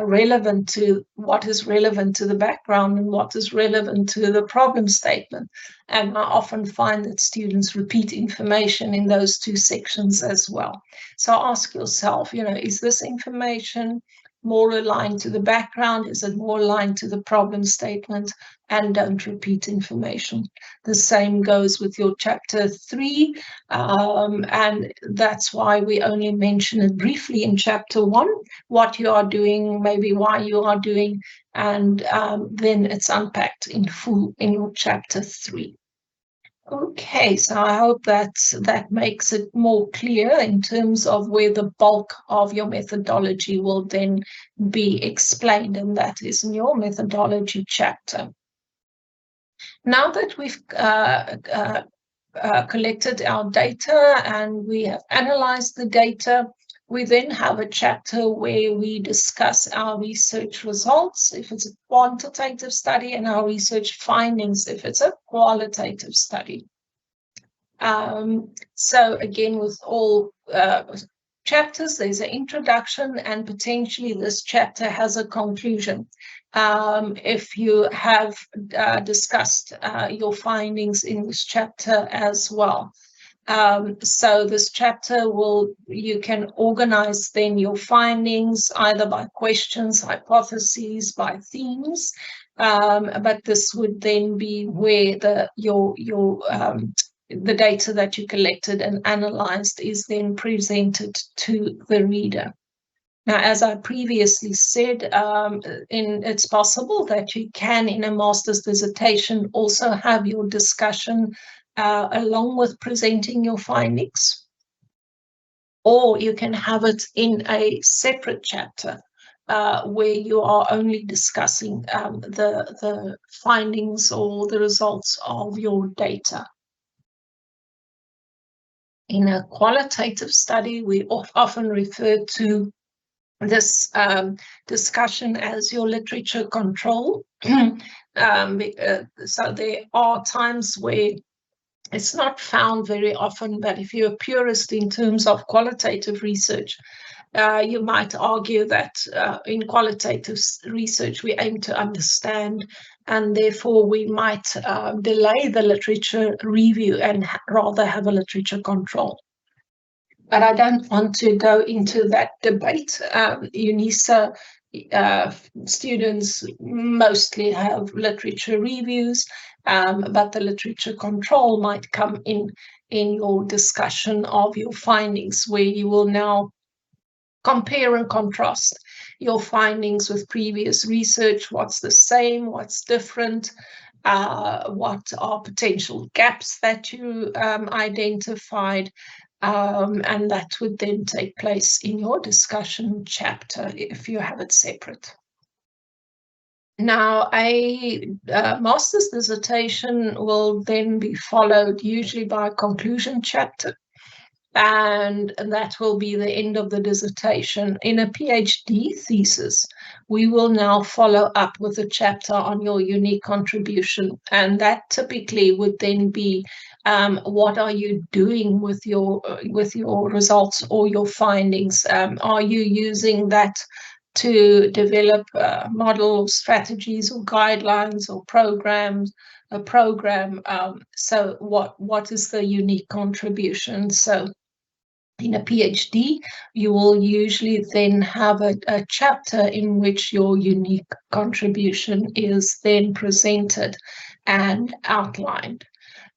relevant to what is relevant to the background and what is relevant to the problem statement. And I often find that students repeat information in those two sections as well. So ask yourself, is this information more aligned to the background? Is it more aligned to the problem statement? And don't repeat information. The same goes with your chapter 3, and that's why we only mention it briefly in chapter 1, what you are doing, maybe why you are doing, and then it's unpacked in full in your chapter 3. Okay, so I hope that makes it more clear in terms of where the bulk of your methodology will then be explained, and that is in your methodology chapter. Now that we've collected our data and we have analyzed the data, we then have a chapter where we discuss our research results, if it's a quantitative study, and our research findings, if it's a qualitative study. So again, with all chapters. There's an introduction, and potentially this chapter has a conclusion. If you have discussed your findings in this chapter as well. So this chapter you can organize then your findings either by questions, hypotheses, by themes, but this would then be where the data that you collected and analyzed is then presented to the reader. Now, as I previously said, it's possible that you can, in a master's dissertation, also have your discussion along with presenting your findings, or you can have it in a separate chapter where you are only discussing the findings or the results of your data. In a qualitative study, we often refer to this discussion as your literature control. So there are times where it's not found very often, but if you're a purist in terms of qualitative research, you might argue that in qualitative research we aim to understand, and therefore we might delay the literature review and rather have a literature control. But I don't want to go into that debate. UNISA students mostly have literature reviews, but the literature control might come in your discussion of your findings, where you will now compare and contrast your findings with previous research. What's the same? What's different? What are potential gaps that you identified? And that would then take place in your discussion chapter if you have it separate. Now, a master's dissertation will then be followed usually by a conclusion chapter, and that will be the end of the dissertation. In a PhD thesis, we will now follow up with a chapter on your unique contribution, and that typically would then be what are you doing with your results or your findings? Are you using that to develop model strategies or guidelines or programs? A program. So what is the unique contribution? So in a PhD, you will usually then have a chapter in which your unique contribution is then presented and outlined.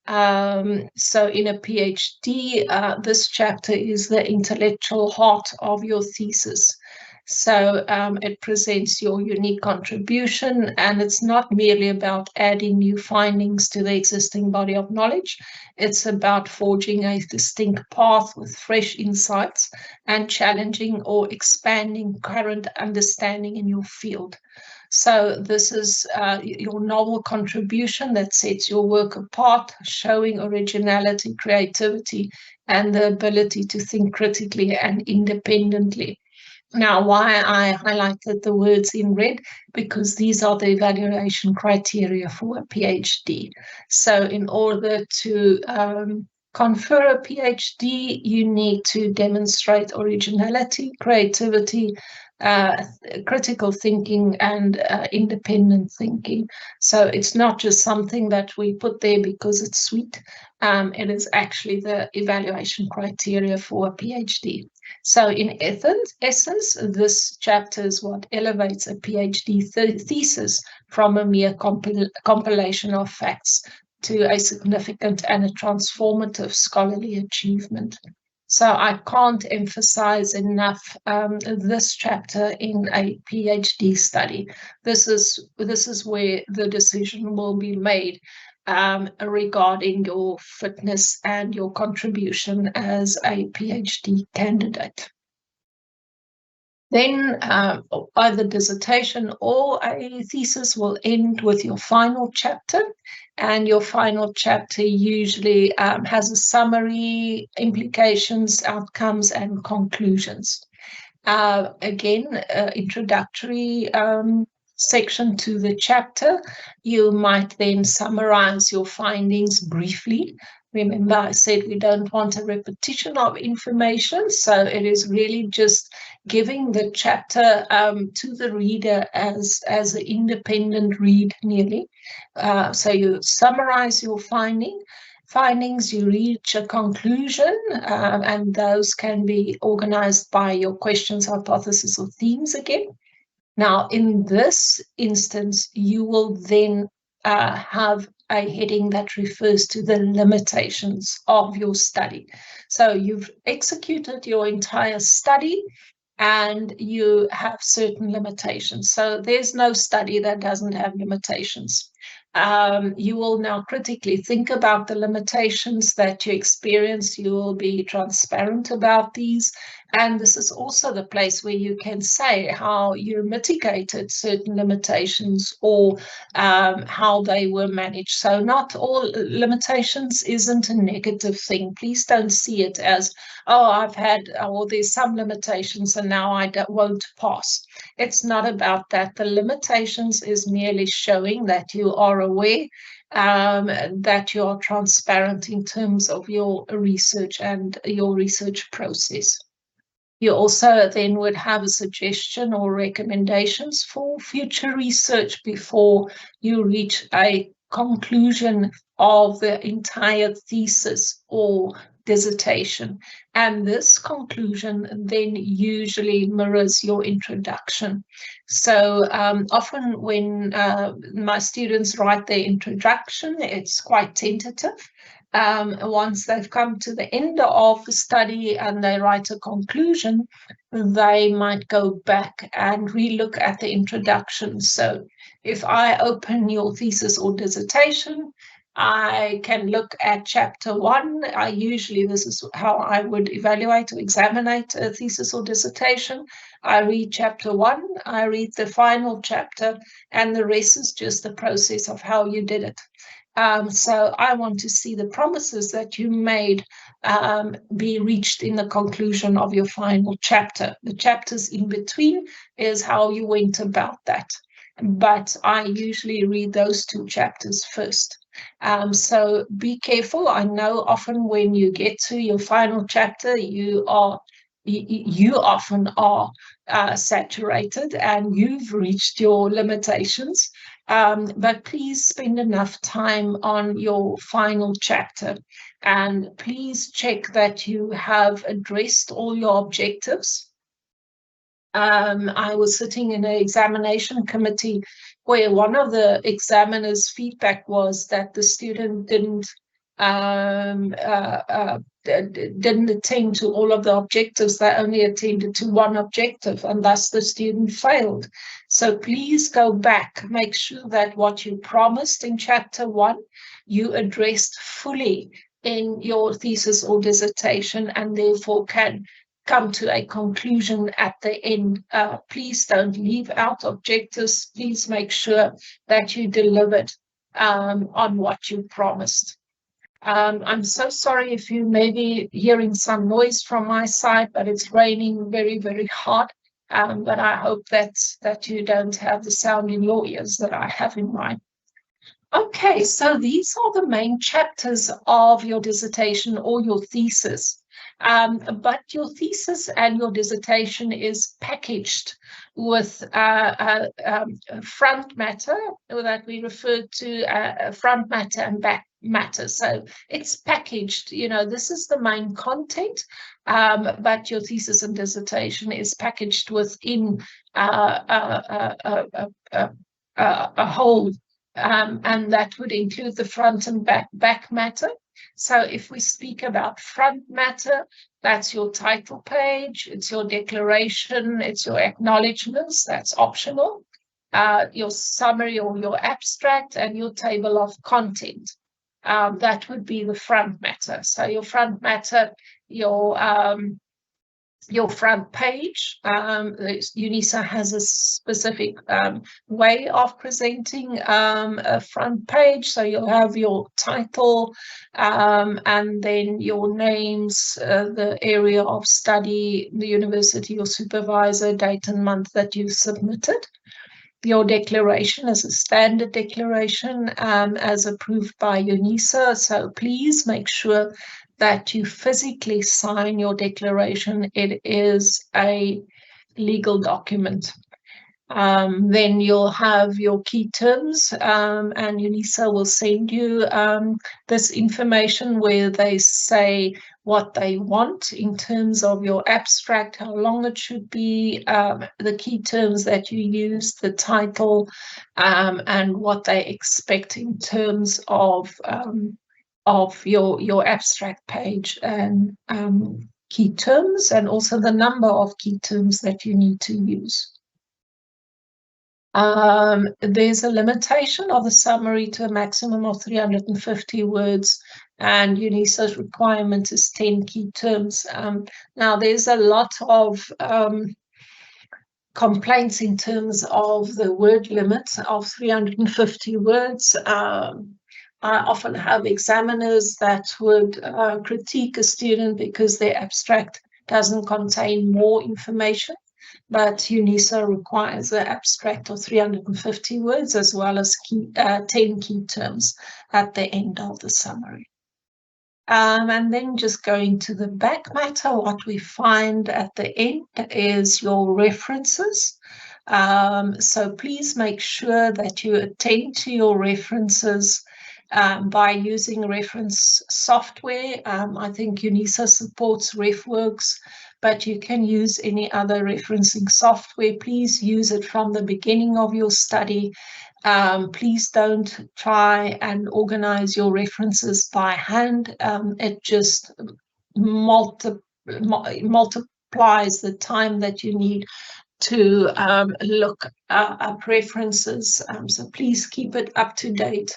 So in a PhD, this chapter is the intellectual heart of your thesis. So it presents your unique contribution, and it's not merely about adding new findings to the existing body of knowledge. It's about forging a distinct path with fresh insights and challenging or expanding current understanding in your field. So this is your novel contribution that sets your work apart, showing originality, creativity, and the ability to think critically and independently. Now, why I highlighted the words in red, because these are the evaluation criteria for a PhD. So in order to confer a PhD, you need to demonstrate originality, creativity, critical thinking, and independent thinking. So it's not just something that we put there because it's sweet. It is actually the evaluation criteria for a PhD. So in essence, this chapter is what elevates a PhD thesis from a mere compilation of facts to a significant and a transformative scholarly achievement. So I can't emphasize enough this chapter in a PhD study. This is where the decision will be made regarding your fitness and your contribution as a PhD candidate. Then either dissertation or a thesis will end with your final chapter, and your final chapter usually has a summary, implications, outcomes, and conclusions. Again, introductory section to the chapter. You might then summarize your findings briefly. Remember, I said we don't want a repetition of information, so it is really just giving the chapter to the reader as an independent read, nearly. So you summarize your findings, you reach a conclusion, and those can be organized by your questions, hypothesis, or themes again. Now, in this instance, you will then have a heading that refers to the limitations of your study. So you've executed your entire study and you have certain limitations. So there's no study that doesn't have limitations. You will now critically think about the limitations that you experience. You will be transparent about these. And this is also the place where you can say how you mitigated certain limitations or how they were managed. So not all limitations isn't a negative thing. Please don't see it as, oh, I've had, or there's some limitations and now I won't pass. It's not about that. The limitations is merely showing that you are aware, that you are transparent in terms of your research and your research process. You also then would have a suggestion or recommendations for future research before you reach a conclusion of the entire thesis or dissertation. And this conclusion then usually mirrors your introduction. So often when my students write their introduction, it's quite tentative. Once they've come to the end of the study and they write a conclusion, they might go back and relook at the introduction. So if I open your thesis or dissertation, I can look at chapter 1. This is how I would evaluate or examine a thesis or dissertation. I read chapter 1, I read the final chapter, and the rest is just the process of how you did it. So I want to see the promises that you made be reached in the conclusion of your final chapter. The chapters in between is how you went about that. But I usually read those 2 chapters first. So be careful. I know often when you get to your final chapter, you often are saturated and you've reached your limitations. But please spend enough time on your final chapter and please check that you have addressed all your objectives. I was sitting in an examination committee where one of the examiner's feedback was that the student didn't attend to all of the objectives. They only attended to one objective, and thus the student failed. So please go back, make sure that what you promised in chapter 1, you addressed fully in your thesis or dissertation, and therefore can come to a conclusion at the end. Please don't leave out objectives. Please make sure that you delivered on what you promised. I'm so sorry if you may be hearing some noise from my side, but it's raining very, very hard. But I hope that you don't have the sound in your ears that I have in mine. Okay, so these are the main chapters of your dissertation or your thesis. But your thesis and your dissertation is packaged with front matter that we refer to front matter and back matter. So it's packaged, this is the main content, but your thesis and dissertation is packaged within a whole, and that would include the front and back matter. So if we speak about front matter, that's your title page, it's your declaration, it's your acknowledgements, that's optional, your summary or your abstract, and your table of content. That would be the front matter. So your front matter, your front page. UNISA has a specific way of presenting a front page. So you'll have your title and then your names, the area of study, the university or supervisor, date and month that you submitted. Your declaration is a standard declaration as approved by UNISA, so please make sure that you physically sign your declaration. It is a legal document. Then you'll have your key terms, and UNISA will send you this information where they say what they want in terms of your abstract, how long it should be, the key terms that you use, the title, and what they expect in terms of your abstract page and key terms, and also the number of key terms that you need to use. There's a limitation of the summary to a maximum of 350 words, and UNISA's requirement is 10 key terms. Now, there's a lot of complaints in terms of the word limit of 350 words. I often have examiners that would critique a student because their abstract doesn't contain more information. But UNISA requires an abstract of 350 words as well as 10 key terms at the end of the summary. And then just going to the back matter, what we find at the end is your references. So please make sure that you attend to your references by using reference software. I think UNISA supports RefWorks, but you can use any other referencing software. Please use it from the beginning of your study. Please don't try and organize your references by hand. It just multiplies the time that you need to look up references. So please keep it up to date.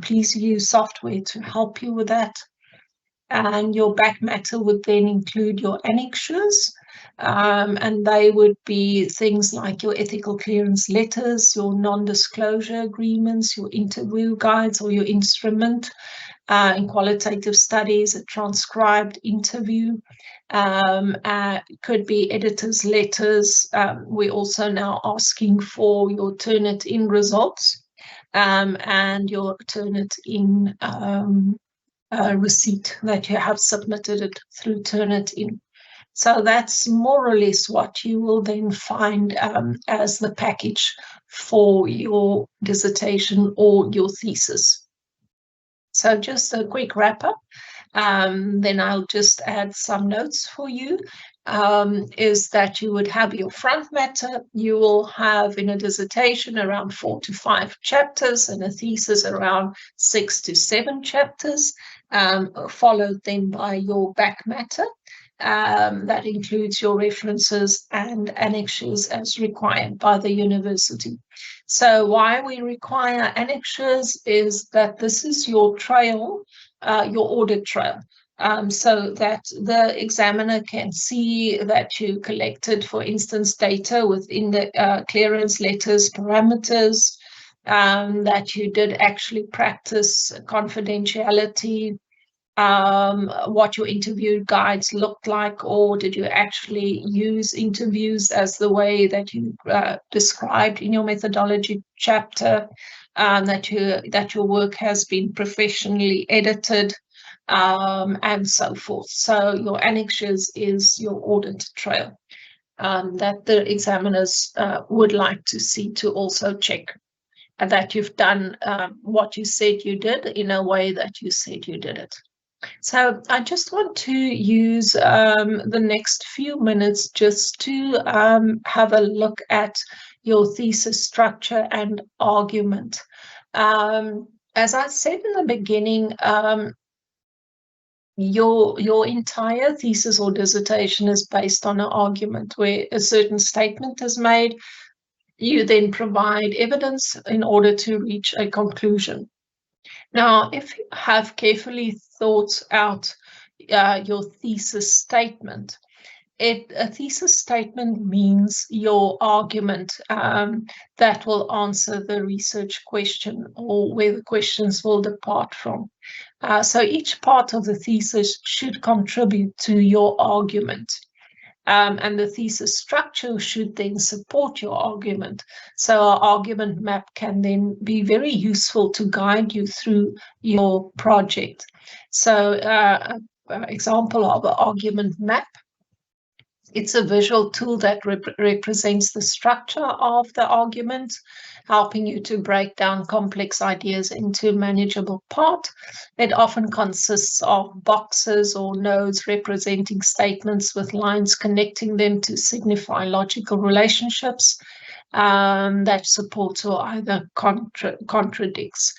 Please use software to help you with that. And your back matter would then include your annexures, and they would be things like your ethical clearance letters, your non-disclosure agreements, your interview guides or your instrument in qualitative studies, a transcribed interview, could be editor's letters. We're also now asking for your Turnitin results and your Turnitin receipt that you have submitted it through Turnitin. So that's more or less what you will then find as the package for your dissertation or your thesis. So just a quick wrap up, then I'll just add some notes for you, is that you would have your front matter. You will have in a dissertation around 4 to 5 chapters and a thesis around 6 to 7 chapters, followed then by your back matter. That includes your references and annexures as required by the university. So why we require annexures is that this is your trail, your audit trail, so that the examiner can see that you collected, for instance, data within the clearance letters parameters, that you did actually practice confidentiality, what your interview guides looked like, or did you actually use interviews as the way that you described in your methodology chapter, that your work has been professionally edited, and so forth. So your annexures is your audit trail that the examiners would like to see, to also check that you've done what you said you did in a way that you said you did it. So I just want to use the next few minutes just to have a look at your thesis structure and argument. As I said in the beginning, your entire thesis or dissertation is based on an argument where a certain statement is made. You then provide evidence in order to reach a conclusion. Now, if you have carefully thought out your thesis statement, a thesis statement means your argument that will answer the research question or where the questions will depart from. So each part of the thesis should contribute to your argument. And the thesis structure should then support your argument. So our argument map can then be very useful to guide you through your project. So example of an argument map. It's a visual tool that represents the structure of the argument, helping you to break down complex ideas into manageable parts. It often consists of boxes or nodes representing statements with lines connecting them to signify logical relationships that support or either contradicts.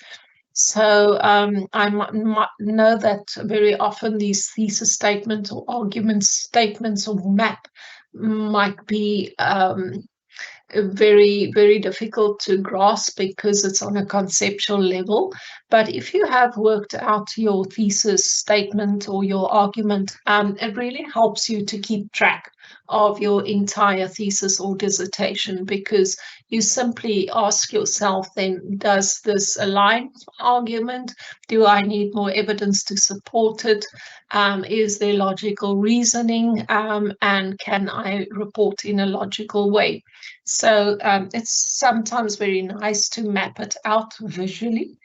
So I know that very often these thesis statements or argument statements or map might be very, very difficult to grasp because it's on a conceptual level. But if you have worked out your thesis statement or your argument, it really helps you to keep track of your entire thesis or dissertation, because you simply ask yourself then, does this align with my argument? Do I need more evidence to support it? Is there logical reasoning? And can I report in a logical way? So it's sometimes very nice to map it out visually.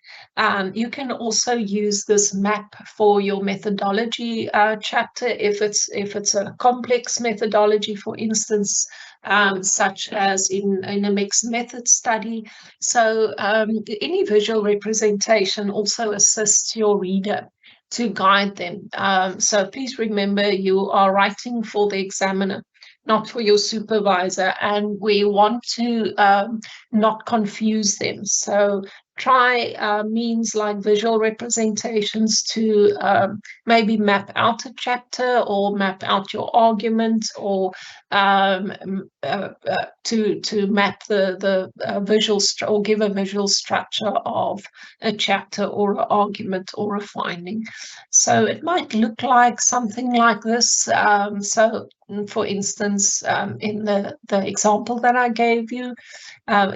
You can also use this map for your methodology chapter if it's a complex methodology, for instance, such as in a mixed method study. So any visual representation also assists your reader to guide them. So please remember, you are writing for the examiner, not for your supervisor, and we want to not confuse them. So try means like visual representations to maybe map out a chapter or map out your argument, or to map the visual or give a visual structure of a chapter or an argument or a finding. So it might look like something like this. So for instance, in the example that I gave you,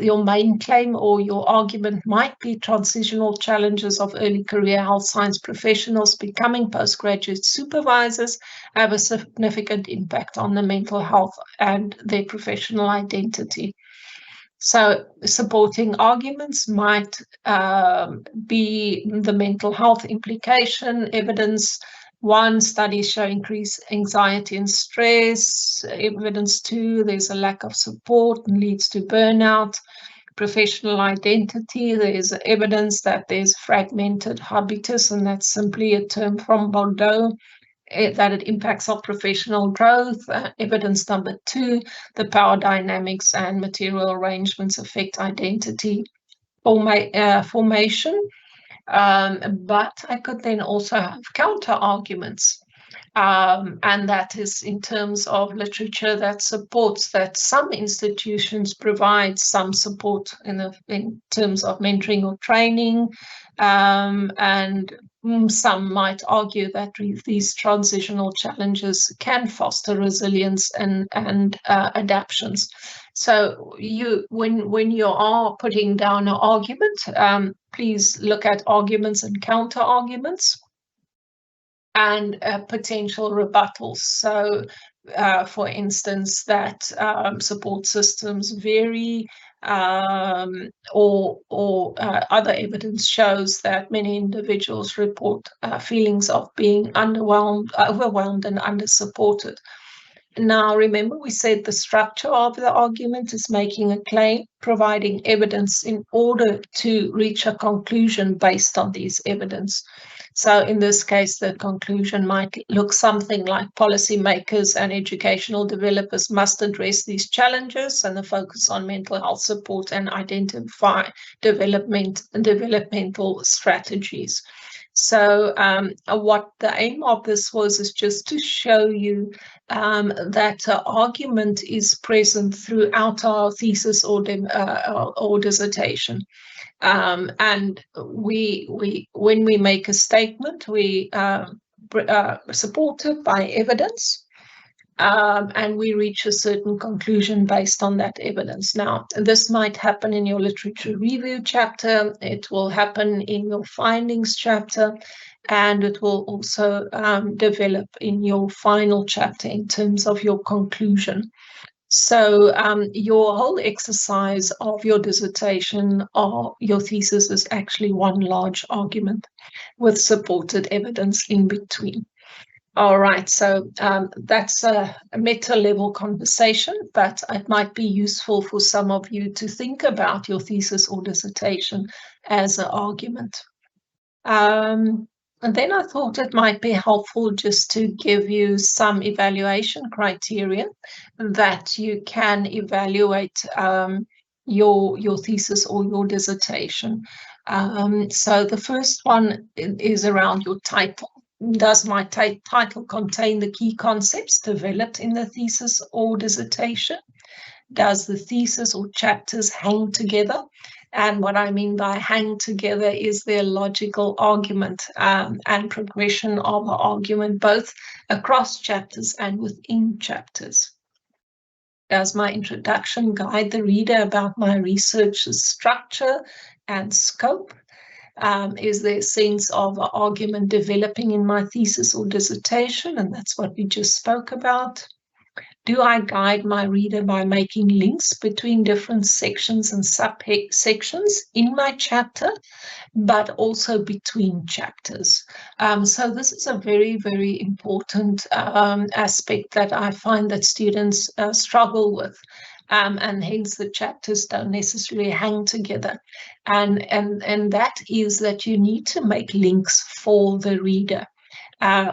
your main claim or your argument might be transitional challenges of early career health science professionals becoming postgraduate supervisors have a significant impact on the mental health and their professional identity. So supporting arguments might be the mental health implication evidence. One, studies show increased anxiety and stress. Evidence two, there's a lack of support and leads to burnout. Professional identity, there's evidence that there's fragmented habitus, and that's simply a term from Bordeaux, that it impacts our professional growth. Evidence number two, the power dynamics and material arrangements affect identity formation. But I could then also have counter arguments. And that is in terms of literature that supports that some institutions provide some support in terms of mentoring or training, and some might argue that these transitional challenges can foster resilience and adaptations. So when you are putting down an argument, please look at arguments and counter arguments and potential rebuttals. So for instance, that support systems vary, or other evidence shows that many individuals report feelings of being overwhelmed and under-supported. Now, remember, we said the structure of the argument is making a claim, providing evidence in order to reach a conclusion based on these evidence. So in this case, the conclusion might look something like policymakers and educational developers must address these challenges and the focus on mental health support and identify developmental strategies. So what the aim of this was is just to show you that argument is present throughout our thesis or dissertation. And when we make a statement, we support it by evidence, and we reach a certain conclusion based on that evidence. Now, this might happen in your literature review chapter. It will happen in your findings chapter. and it will also develop in your final chapter in terms of your conclusion. So your whole exercise of your dissertation or your thesis is actually one large argument with supported evidence in between. All right, so that's a meta-level conversation, but it might be useful for some of you to think about your thesis or dissertation as an argument. And then I thought it might be helpful just to give you some evaluation criteria that you can evaluate your thesis or your dissertation. So the first one is around your title. Does my title contain the key concepts developed in the thesis or dissertation? Does the thesis or chapters hang together? And what I mean by hang together is their logical argument and progression of the argument, both across chapters and within chapters. Does my introduction guide the reader about my research's structure and scope? Is there a sense of an argument developing in my thesis or dissertation? And that's what we just spoke about. Do I guide my reader by making links between different sections and subsections in my chapter, but also between chapters? So this is a very, very important aspect that I find that students struggle with. And hence the chapters don't necessarily hang together. And that is that you need to make links for the reader.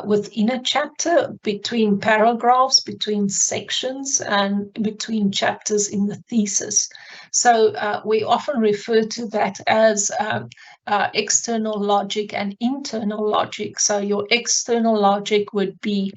Within a chapter, between paragraphs, between sections, and between chapters in the thesis. So we often refer to that as external logic and internal logic. So your external logic would be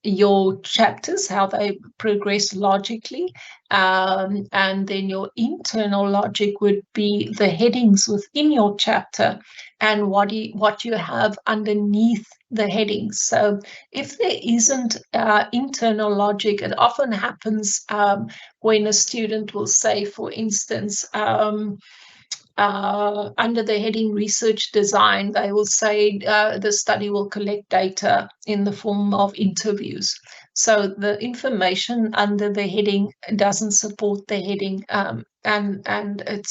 your chapters, how they progress logically, and then your internal logic would be the headings within your chapter and what you have underneath the headings. So if there isn't internal logic, it often happens when a student will say, for instance, under the heading research design, they will say the study will collect data in the form of interviews. So the information under the heading doesn't support the heading, and it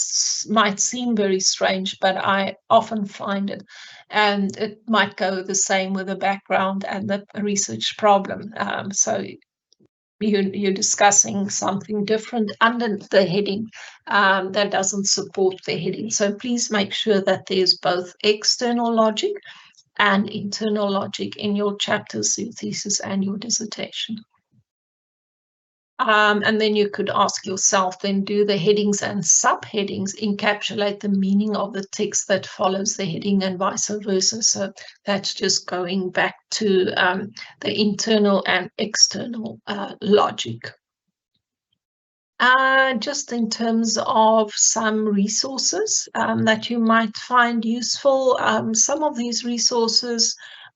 might seem very strange, but I often find it. And it might go the same with the background and the research problem. So you're discussing something different under the heading that doesn't support the heading. So please make sure that there's both external logic and internal logic in your chapters, your thesis, and your dissertation. And then you could ask yourself, then, do the headings and subheadings encapsulate the meaning of the text that follows the heading and vice versa? So that's just going back to the internal and external logic. Just in terms of some resources that you might find useful, some of these resources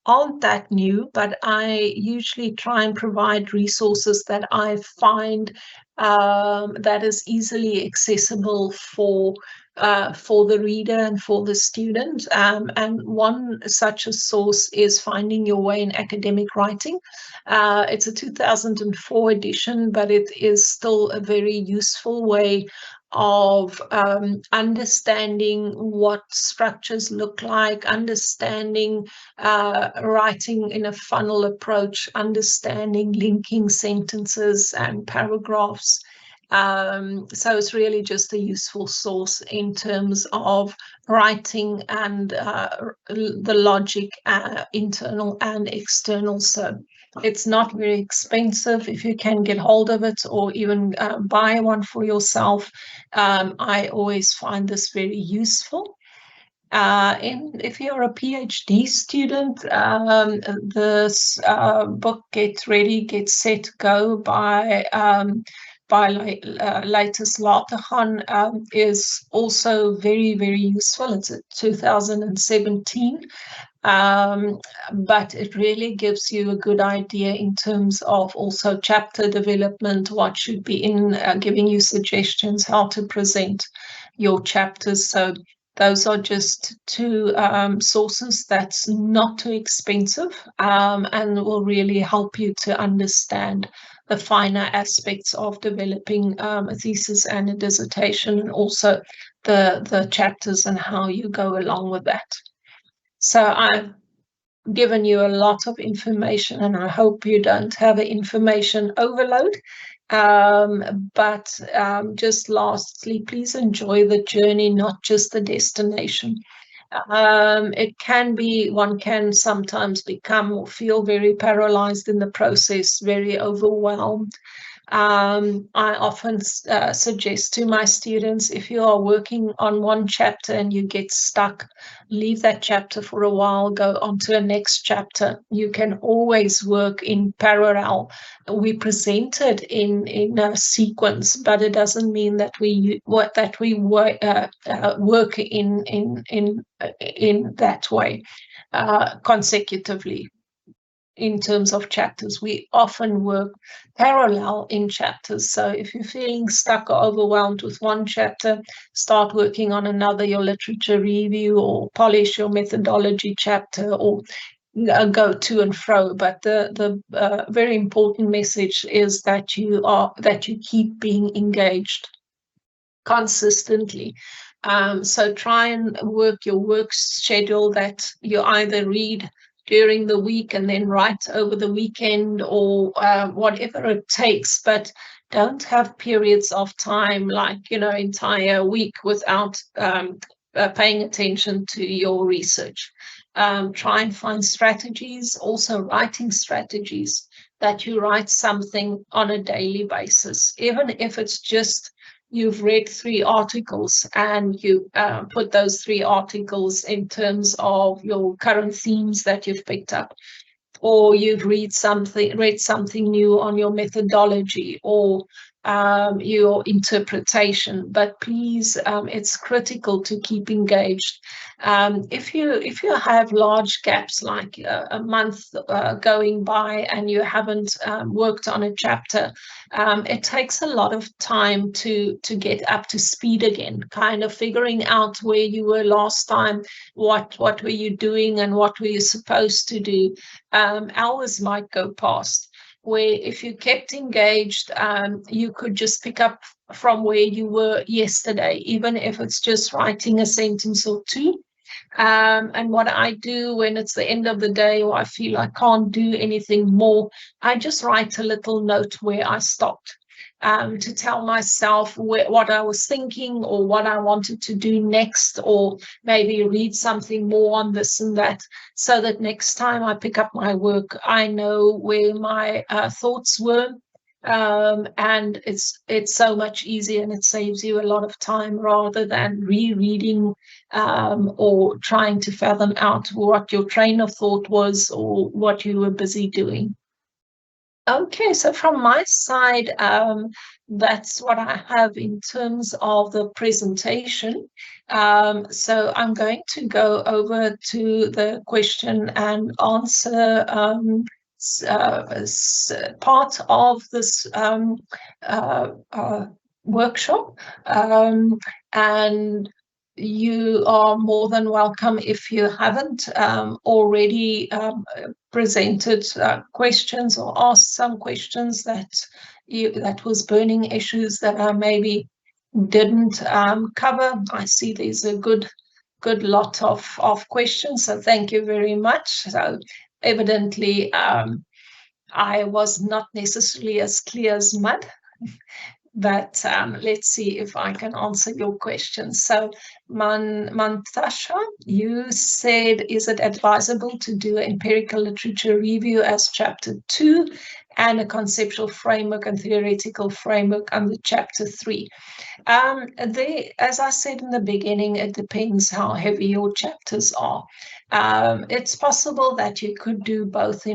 aren't that new, but I usually try and provide resources that I find that is easily accessible for the reader and for the student. And one such a source is Finding Your Way in Academic Writing. It's a 2004 edition, but it is still a very useful way of understanding what structures look like, understanding writing in a funnel approach, understanding linking sentences and paragraphs. So it's really just a useful source in terms of writing and the logic, internal and external. So it's not very expensive if you can get hold of it, or even buy one for yourself. I always find this very useful. And if you're a PhD student, this book, Get Ready, Get Set, Go by Latest Latergan is also very, very useful. It's a 2017. But it really gives you a good idea in terms of also chapter development, what should be in, giving you suggestions how to present your chapters. So Those are just two sources that's not too expensive, and will really help you to understand the finer aspects of developing a thesis and a dissertation, and also the chapters and how you go along with that. So I've given you a lot of information, and I hope you don't have an information overload. But just lastly, please enjoy the journey, not just the destination. It can be, one can sometimes become or feel very paralyzed in the process, very overwhelmed. I often suggest to my students, if you are working on one chapter and you get stuck, leave that chapter for a while, go on to a next chapter. You can always work in parallel. We present it in a sequence, but it doesn't mean that we work in that way consecutively. In terms of chapters, we often work parallel in chapters. So if you're feeling stuck or overwhelmed with one chapter, start working on another, your literature review, or polish your methodology chapter, or go to and fro. But the very important message is that you keep being engaged consistently. So try and work your work schedule that you either read during the week and then write over the weekend, or whatever it takes, but don't have periods of time like, entire week without paying attention to your research. Try and find strategies, also writing strategies, that you write something on a daily basis, even if it's just you've read 3 articles and you put those 3 articles in terms of your current themes that you've picked up, or you've read something new on your methodology, or your interpretation. But please, it's critical to keep engaged. If you have large gaps, like a month going by and you haven't worked on a chapter, it takes a lot of time to get up to speed again, kind of figuring out where you were last time, what were you doing, and what were you supposed to do. Hours might go past, where if you kept engaged, you could just pick up from where you were yesterday, even if it's just writing a sentence or two. And what I do when it's the end of the day, or I feel I can't do anything more, I just write a little note where I stopped, to tell myself what I was thinking, or what I wanted to do next, or maybe read something more on this and that, so that next time I pick up my work, I know where my thoughts were. And it's so much easier, and it saves you a lot of time, rather than rereading or trying to fathom out what your train of thought was, or what you were busy doing. Okay, so from my side, that's what I have in terms of the presentation. So I'm going to go over to the question and answer part of this workshop. And you are more than welcome, if you haven't already presented questions, or asked some questions that was burning issues that I maybe didn't cover. I see there's a good lot of questions, so thank you very much. So evidently I was not necessarily as clear as mud, but let's see if I can answer your questions. So Mantasha, you said, is it advisable to do an empirical literature review as chapter 2 and a conceptual framework and theoretical framework under chapter 3? As I said in the beginning, it depends how heavy your chapters are. It's possible that you could do both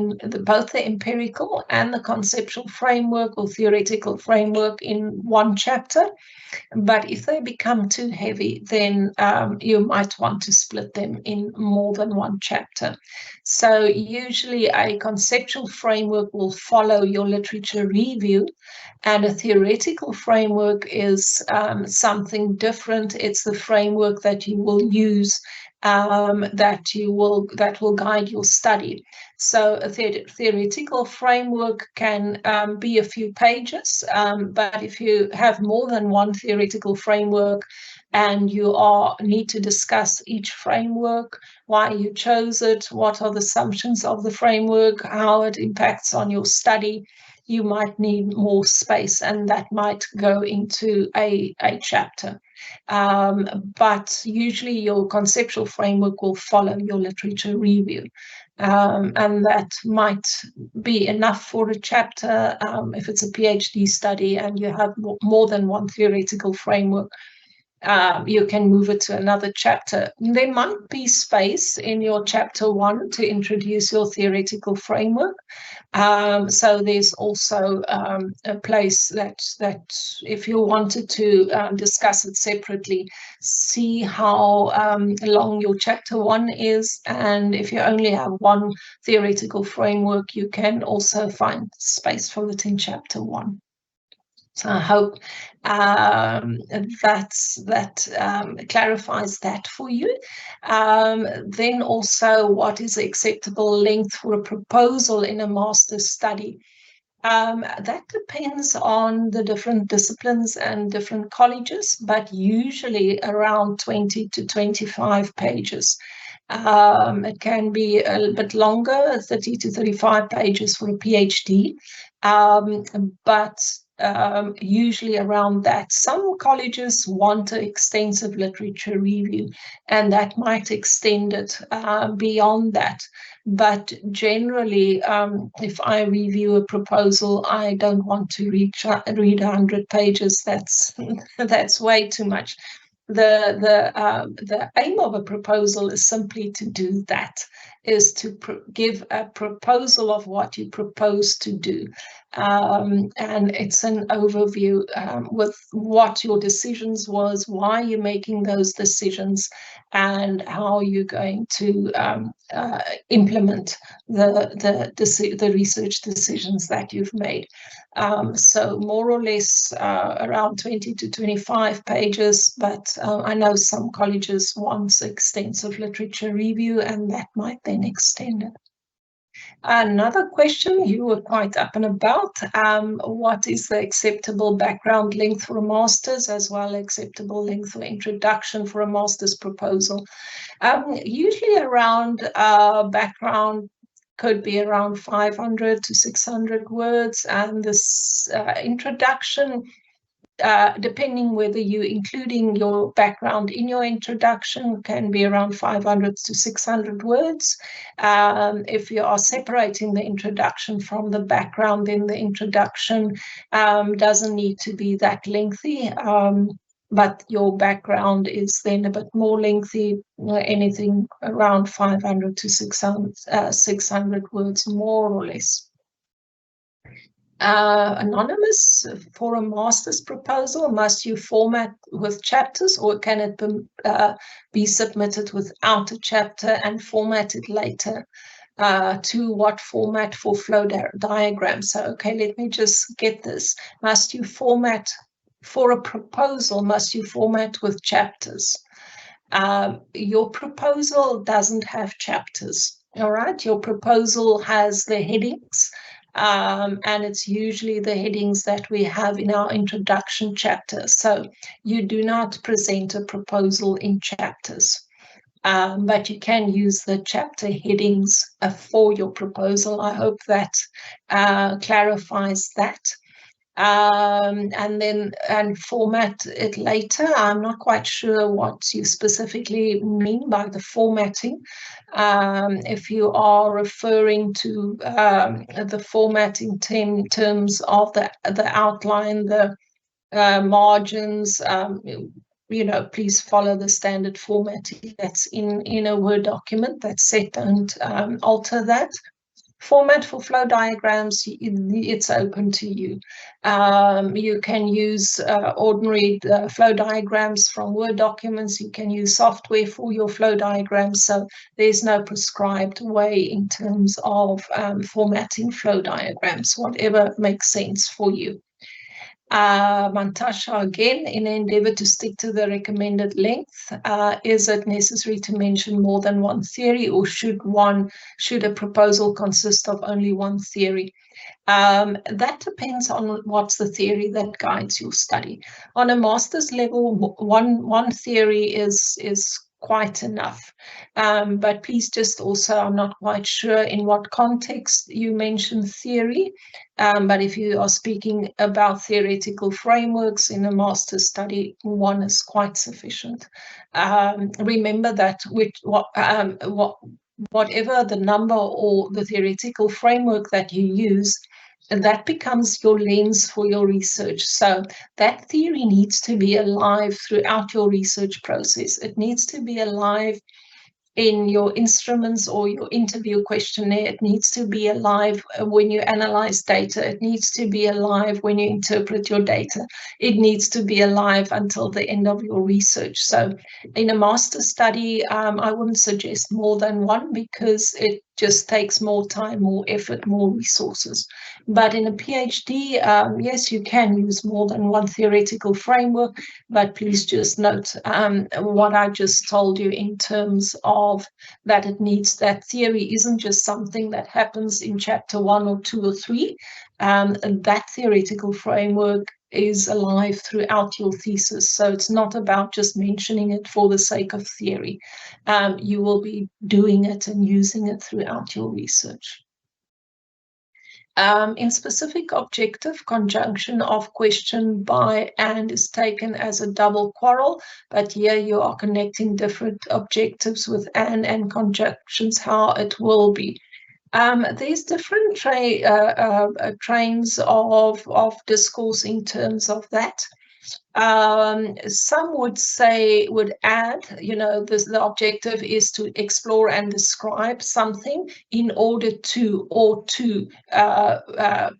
both the empirical and the conceptual framework or theoretical framework in one chapter. But if they become too heavy, then you might want to split them in more than one chapter. So usually a conceptual framework will follow your literature review, and a theoretical framework is something different. It's the framework that you will use, that will guide your study. So a theoretical framework can be a few pages, but if you have more than one theoretical framework and you need to discuss each framework, why you chose it, what are the assumptions of the framework, how it impacts on your study, you might need more space, and that might go into a chapter. But usually your conceptual framework will follow your literature review. And that might be enough for a chapter if it's a PhD study and you have more than one theoretical framework. You can move it to another chapter. There might be space in your chapter 1 to introduce your theoretical framework. So there's also a place that if you wanted to discuss it separately, see how long your chapter 1 is, and if you only have one theoretical framework, you can also find space for it in chapter 1. So I hope that clarifies that for you. Then also, what is the acceptable length for a proposal in a master's study? That depends on the different disciplines and different colleges, but usually around 20 to 25 pages. It can be a little bit longer, 30 to 35 pages for a PhD, but usually around that. Some colleges want an extensive literature review, and that might extend it beyond that. But generally, if I review a proposal, I don't want to read 100 pages. That's way too much. The aim of a proposal is simply to do that, is to give a proposal of what you propose to do. And it's an overview with what your decisions was, why you're making those decisions, and how you're going to implement the research decisions that you've made. So more or less around 20 to 25 pages, but I know some colleges want extensive literature review, and that might then extend it. Another question, you were quite up and about. What is the acceptable background length for a master's, as well as acceptable length for introduction for a master's proposal? Usually around background could be around 500 to 600 words, and this introduction, depending whether you're including your background in your introduction, can be around 500 to 600 words. If you are separating the introduction from the background, then the introduction doesn't need to be that lengthy. But your background is then a bit more lengthy, anything around 500 to 600 words, more or less. Anonymous, for a master's proposal, must you format with chapters, or can it be submitted without a chapter and formatted later? To what format for flow diagrams? So, okay, let me just get this. Must you format for a proposal? Must you format with chapters? Your proposal doesn't have chapters. All right, your proposal has the headings. And it's usually the headings that we have in our introduction chapter. So you do not present a proposal in chapters, but you can use the chapter headings for your proposal. I hope that clarifies that. And format it later. I'm not quite sure what you specifically mean by the formatting. If you are referring to the formatting in terms of the outline, the margins, please follow the standard formatting that's in a Word document. That's set. Don't alter that. Format for flow diagrams, it's open to you. You can use ordinary flow diagrams from Word documents. You can use software for your flow diagrams. So there's no prescribed way in terms of formatting flow diagrams, whatever makes sense for you. Mantasha, again, in an endeavor to stick to the recommended length, is it necessary to mention more than one theory, or should a proposal consist of only one theory? That depends on what's the theory that guides your study. On a master's level, one theory is quite enough. But please just also, I'm not quite sure in what context you mention theory, but if you are speaking about theoretical frameworks in a master's study, one is quite sufficient. Remember that whatever the number or the theoretical framework that you use, that becomes your lens for your research. So that theory needs to be alive throughout your research process. It needs to be alive in your instruments or your interview questionnaire. It needs to be alive when you analyze data. It needs to be alive when you interpret your data. It needs to be alive until the end of your research. So in a master's study, I wouldn't suggest more than one, because it just takes more time, more effort, more resources. But in a PhD, yes, you can use more than one theoretical framework, but please just note what I just told you in terms of that it needs, that theory isn't just something that happens in chapter 1 or 2 or 3. That theoretical framework is alive throughout your thesis. So it's not about just mentioning it for the sake of theory. You will be doing it and using it throughout your research. In specific objective, conjunction of question by and is taken as a double quarrel, but here you are connecting different objectives with and conjunctions, how it will be. There's different trains of discourse in terms of that. Some would add, the objective is to explore and describe something in order to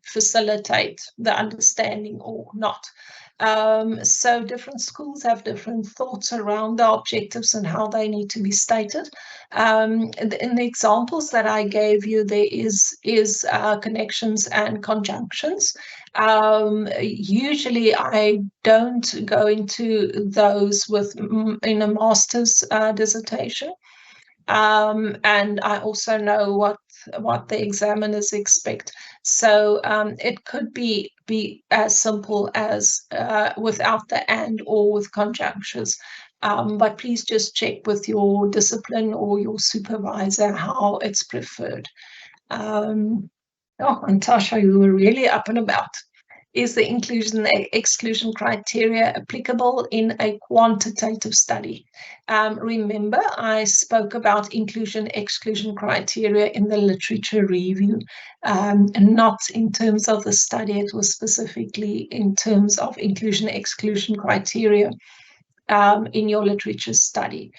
facilitate the understanding or not. So different schools have different thoughts around the objectives and how they need to be stated. In the examples that I gave you, there is connections and conjunctions. Usually I don't go into those in a master's dissertation. And I also know what the examiners expect. So it could be as simple as without the and or with conjunctions. But please just check with your discipline or your supervisor how it's preferred. Natasha, you were really up and about. Is the inclusion and exclusion criteria applicable in a quantitative study? Remember, I spoke about inclusion-exclusion criteria in the literature review, not in terms of the study. It was specifically in terms of inclusion-exclusion criteria in your literature study.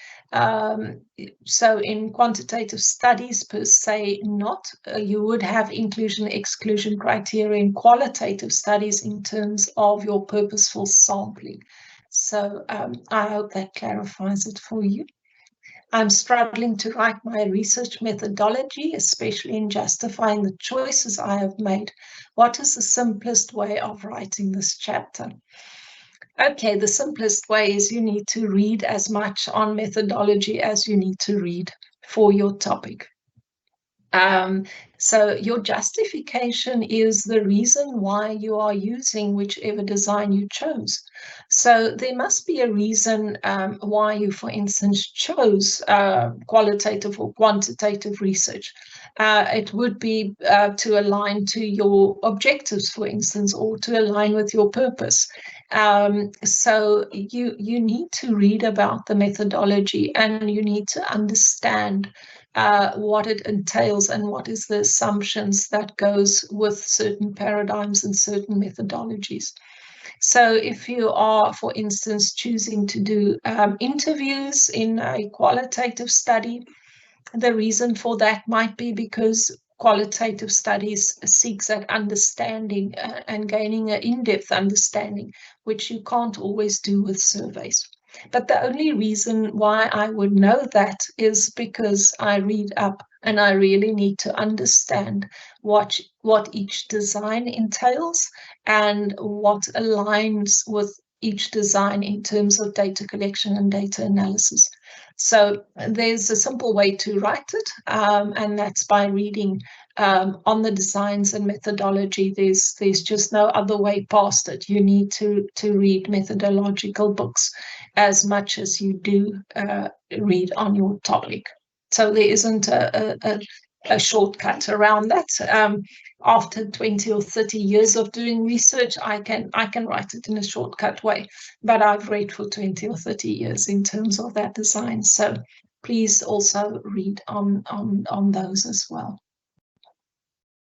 So in quantitative studies per se, not. You would have inclusion-exclusion criteria in qualitative studies in terms of your purposeful sampling. So I hope that clarifies it for you. I'm struggling to write my research methodology, especially in justifying the choices I have made. What is the simplest way of writing this chapter? Okay, the simplest way is you need to read as much on methodology as you need to read for your topic. So your justification is the reason why you are using whichever design you chose. So there must be a reason why you, for instance, chose qualitative or quantitative research. It would be to align to your objectives, for instance, or to align with your purpose. So you need to read about the methodology, and you need to understand what it entails and what is the assumptions that goes with certain paradigms and certain methodologies. So if you are, for instance, choosing to do interviews in a qualitative study, the reason for that might be because qualitative studies seeks that understanding and gaining an in-depth understanding, which you can't always do with surveys. But the only reason why I would know that is because I read up and I really need to understand what each design entails and what aligns with each design in terms of data collection and data analysis. So there's a simple way to write it, and that's by reading on the designs and methodology. There's just no other way past it. You need to read methodological books as much as you do read on your topic. So there isn't a shortcut around that. After 20 or 30 years of doing research, I can write it in a shortcut way, but I've read for 20 or 30 years in terms of that design. So please also read on those as well.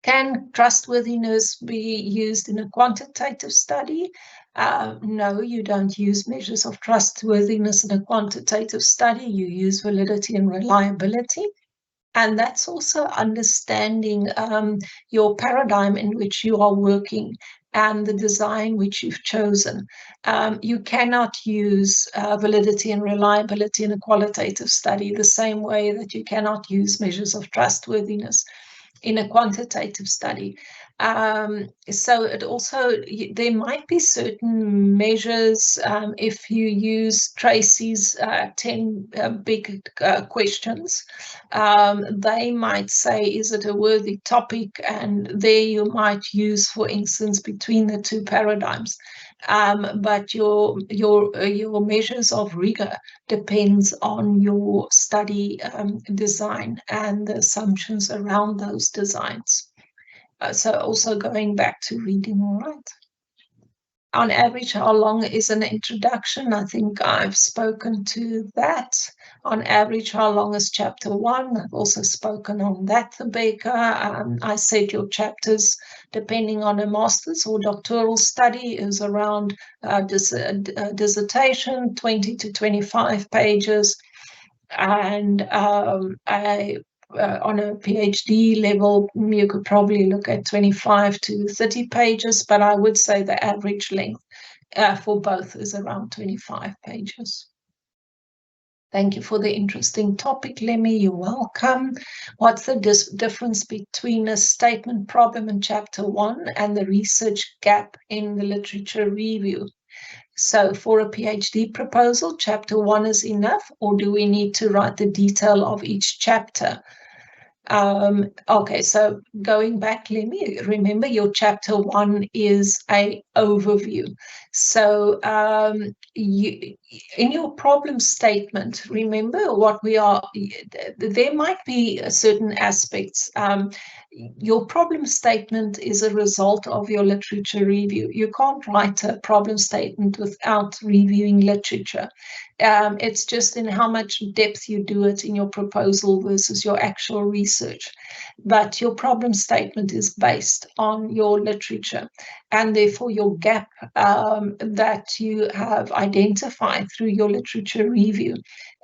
Can trustworthiness be used in a quantitative study? No, you don't use measures of trustworthiness in a quantitative study. You use validity and reliability. And that's also understanding your paradigm in which you are working and the design which you've chosen. You cannot use validity and reliability in a qualitative study the same way that you cannot use measures of trustworthiness in a quantitative study. So it also, there might be certain measures if you use Tracy's 10 big questions, they might say, is it a worthy topic? And there you might use, for instance, between the two paradigms. But your measures of rigor depends on your study design and the assumptions around those designs. So also going back to reading, all right. On average, how long is an introduction? I think I've spoken to that. On average, how long is chapter 1? I've also spoken on that, Rebecca. I said your chapters, depending on a master's or doctoral study, is around dissertation, 20 to 25 pages. And on a PhD level, you could probably look at 25 to 30 pages, but I would say the average length for both is around 25 pages. Thank you for the interesting topic, Lemmy. You're welcome. What's the difference between a statement problem in chapter 1 and the research gap in the literature review? So for a PhD proposal, chapter 1 is enough, or do we need to write the detail of each chapter? Okay, so going back, let me remember your chapter 1 is an overview. So in your problem statement, remember what we are, there might be certain aspects. Your problem statement is a result of your literature review. You can't write a problem statement without reviewing literature. It's just in how much depth you do it in your proposal versus your actual research. But your problem statement is based on your literature, and therefore your gap that you have identified through your literature review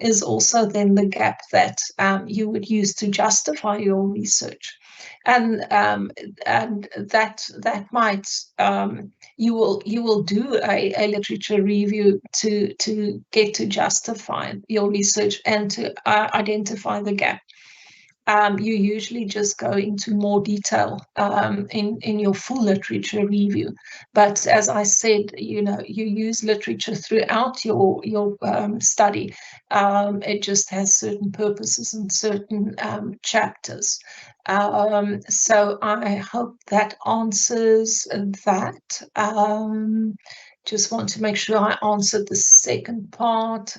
is also then the gap that you would use to justify your research. And that might you will do a literature review to get to justify your research and to identify the gap. You usually just go into more detail in your full literature review. But as I said, you use literature throughout your study. It just has certain purposes and certain chapters. So I hope that answers that. Just want to make sure I answered the second part.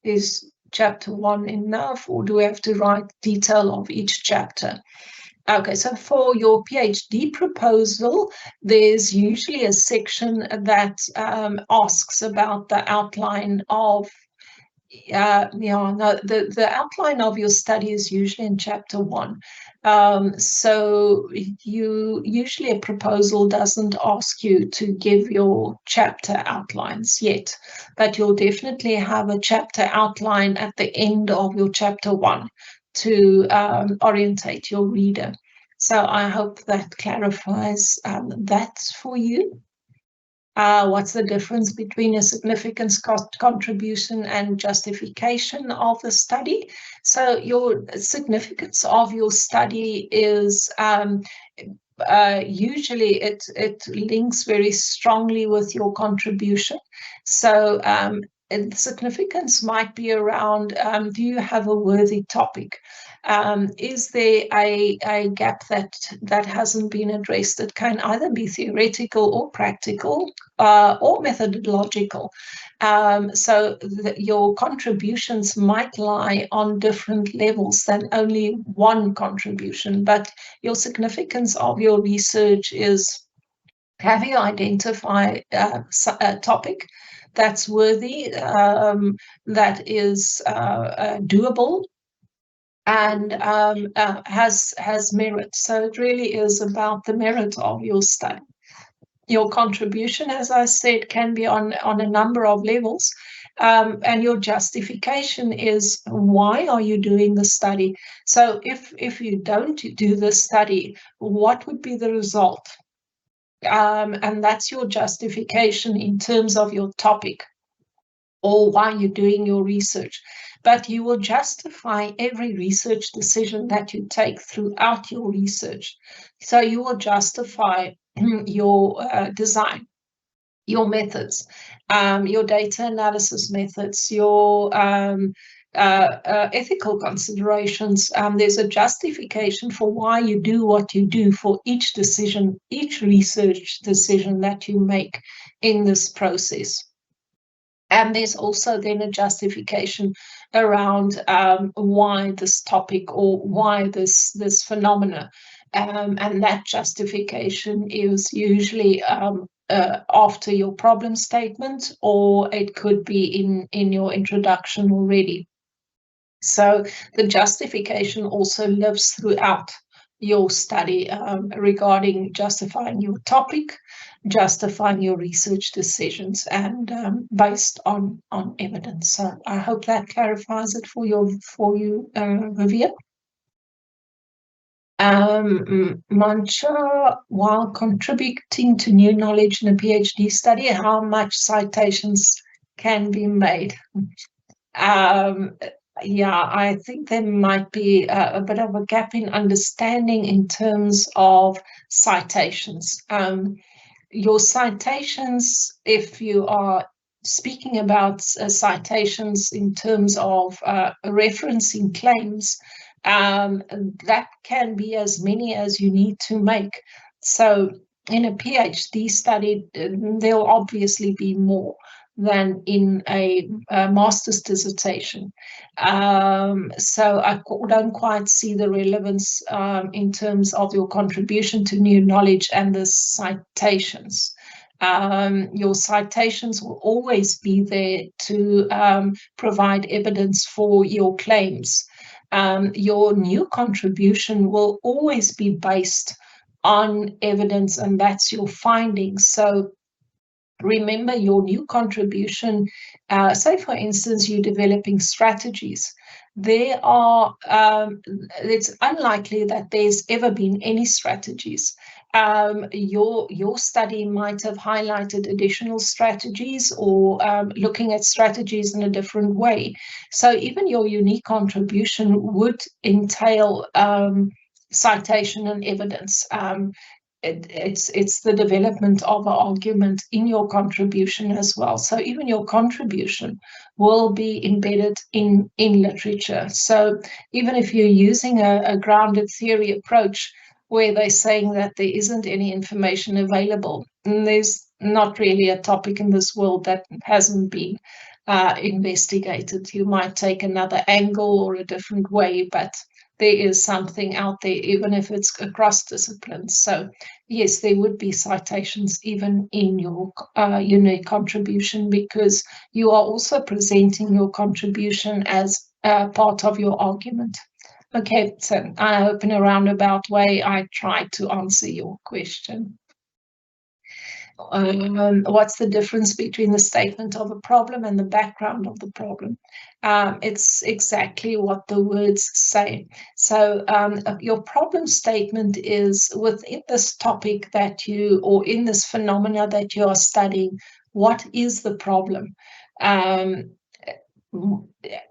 Is chapter 1 enough, or do we have to write detail of each chapter? Okay, so for your PhD proposal, there's usually a section that asks about the outline of No, the outline of your study is usually in chapter 1. So you usually, a proposal doesn't ask you to give your chapter outlines yet, but you'll definitely have a chapter outline at the end of your chapter 1 to orientate your reader. So I hope that clarifies that for you. What's the difference between a significance contribution and justification of the study? So your significance of your study is usually it links very strongly with your contribution. So significance might be around, do you have a worthy topic? Is there a gap that hasn't been addressed? That can either be theoretical or practical or methodological. So your contributions might lie on different levels than only one contribution, but your significance of your research is, have you identified a topic that's worthy, that is doable, and has merit? So it really is about the merit of your study. Your contribution, as I said, can be on a number of levels. And your justification is, why are you doing the study? So if you don't do the study, what would be the result? And that's your justification in terms of your topic or why you're doing your research. But you will justify every research decision that you take throughout your research. So you will justify your design, your methods, your data analysis methods, your ethical considerations. There's a justification for why you do what you do for each decision, each research decision that you make in this process. And there's also then a justification around why this topic or why this phenomena. And that justification is usually after your problem statement, or it could be in your introduction already. So the justification also lives throughout your study regarding justifying your topic, justifying your research decisions, and based on evidence. So I hope that clarifies it for you, Vivian. Mancha, while contributing to new knowledge in a PhD study, how much citations can be made? Yeah, I think there might be a bit of a gap in understanding in terms of citations. Your citations, if you are speaking about citations in terms of referencing claims, that can be as many as you need to make. So in a PhD study, there'll obviously be more than in a master's dissertation. So I don't quite see the relevance in terms of your contribution to new knowledge and the citations. Your citations will always be there to provide evidence for your claims. Your new contribution will always be based on evidence, and that's your findings. So remember, your new contribution, say for instance, you're developing strategies. It's unlikely that there's ever been any strategies. Your study might have highlighted additional strategies or looking at strategies in a different way. So even your unique contribution would entail citation and evidence. It's the development of an argument in your contribution as well. So even your contribution will be embedded in literature. So even if you're using a grounded theory approach where they're saying that there isn't any information available, and there's not really a topic in this world that hasn't been investigated. You might take another angle or a different way, but there is something out there, even if it's across disciplines. So yes, there would be citations even in your unique contribution, because you are also presenting your contribution as part of your argument. Okay, so I hope in a roundabout way I tried to answer your question. What's the difference between the statement of a problem and the background of the problem? It's exactly what the words say. So your problem statement is within this topic that you, or in this phenomena that you are studying, what is the problem?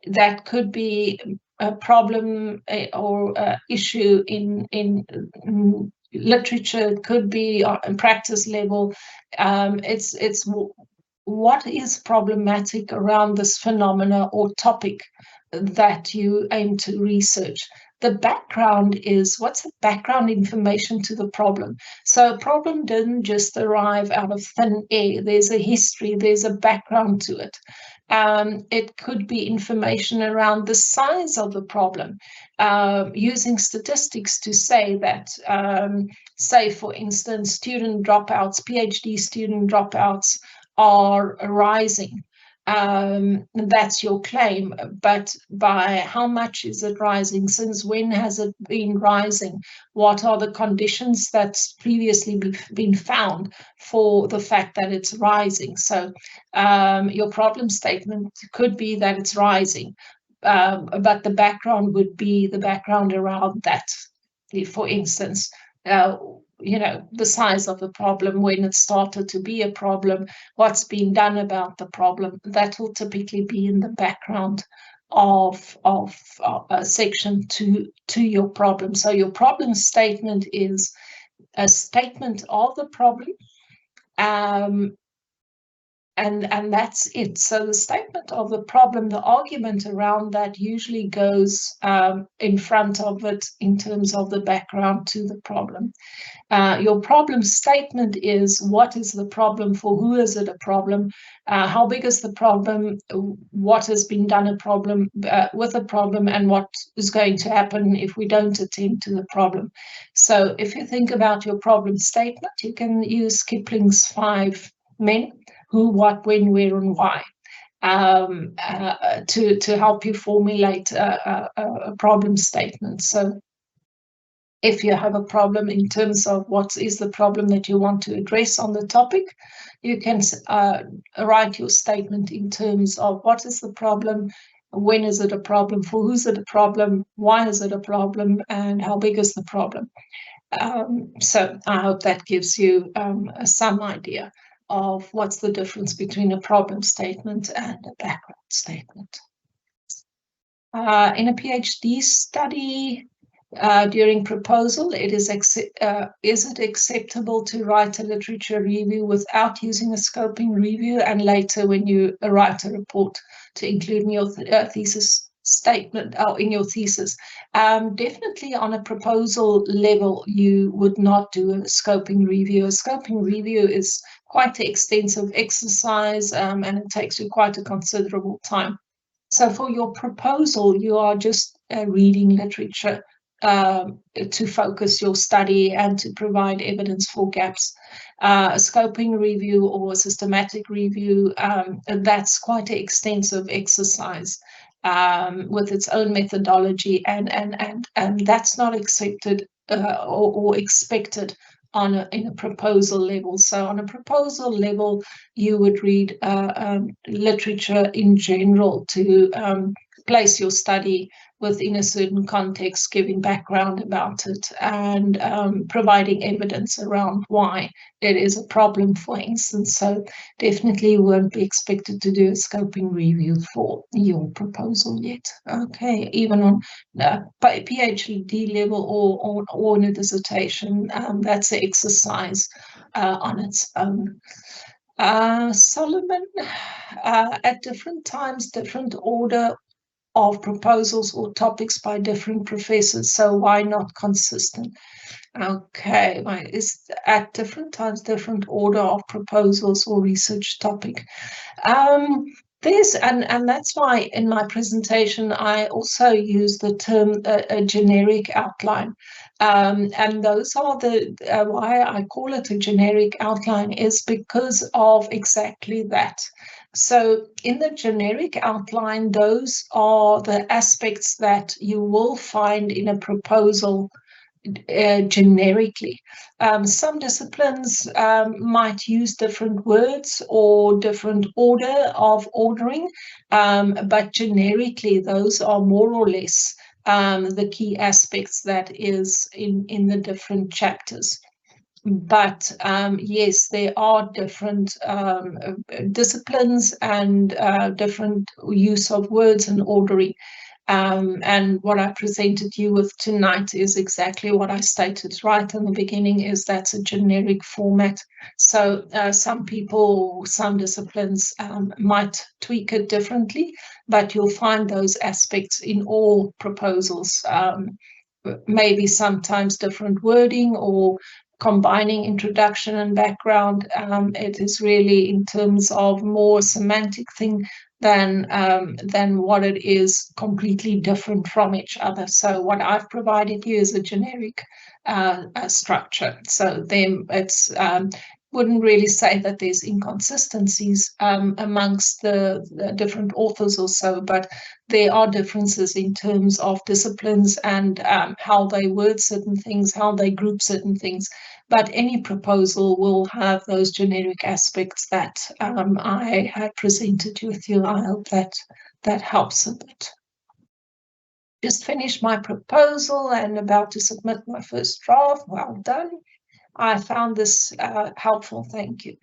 That could be a problem or issue in literature, it could be on practice level. It's what is problematic around this phenomena or topic that you aim to research. The background is, what's the background information to the problem? So a problem didn't just arrive out of thin air. There's a history, there's a background to it. It could be information around the size of the problem, using statistics to say that, say, for instance, student dropouts, PhD student dropouts are rising. That's your claim, but by how much is it rising? Since when has it been rising? What are the conditions that's previously been found for the fact that it's rising? So your problem statement could be that it's rising, but the background would be the background around that. For instance, the size of the problem, when it started to be a problem, what's been done about the problem. That will typically be in the background of section to your problem. So your problem statement is a statement of the problem, and that's it. So the statement of the problem, the argument around that usually goes in front of it in terms of the background to the problem. Your problem statement is, what is the problem, for who is it a problem, how big is the problem, what has been done with a problem, and what is going to happen if we don't attend to the problem. So if you think about your problem statement, you can use Kipling's 5 men: who, what, when, where, and why, to help you formulate a problem statement. So if you have a problem in terms of what is the problem that you want to address on the topic, you can write your statement in terms of what is the problem, when is it a problem, for who's it a problem, why is it a problem, and how big is the problem. So I hope that gives you some idea of what's the difference between a problem statement and a background statement. In a PhD study, during proposal, is it acceptable to write a literature review without using a scoping review, and later when you write a report to include in your thesis statement or in your thesis? Definitely on a proposal level, you would not do a scoping review. A scoping review is quite an extensive exercise, and it takes you quite a considerable time. So for your proposal, you are just reading literature to focus your study and to provide evidence for gaps. A scoping review or a systematic review, that's quite an extensive exercise with its own methodology, and that's not accepted or expected in a proposal level. So on a proposal level, you would read literature in general to place your study within a certain context, giving background about it, and providing evidence around why it is a problem, for instance. So definitely won't be expected to do a scoping review for your proposal yet. Okay, even on PhD level or in a dissertation, that's an exercise on its own. Solomon, at different times, different order of proposals or topics by different professors, so why not consistent? Okay, is at different times different order of proposals or research topic. This and that's why in my presentation I also use the term a generic outline, and those are the why I call it a generic outline is because of exactly that. So in the generic outline, those are the aspects that you will find in a proposal generically. Some disciplines might use different words or different order of ordering, but generically, those are more or less the key aspects that is in the different chapters. But yes, there are different disciplines and different use of words and ordering. And what I presented you with tonight is exactly what I stated right in the beginning, is that's a generic format. So some people, some disciplines might tweak it differently, but you'll find those aspects in all proposals. Maybe sometimes different wording or combining introduction and background. It is really in terms of more semantic thing than what it is completely different from each other. So what I've provided you is a generic structure. So then it's wouldn't really say that there's inconsistencies amongst the different authors or so, but there are differences in terms of disciplines and how they word certain things, how they group certain things. But any proposal will have those generic aspects that I had presented with you. I hope that helps a bit. Just finished my proposal and about to submit my first draft. Well done. I found this helpful, thank you.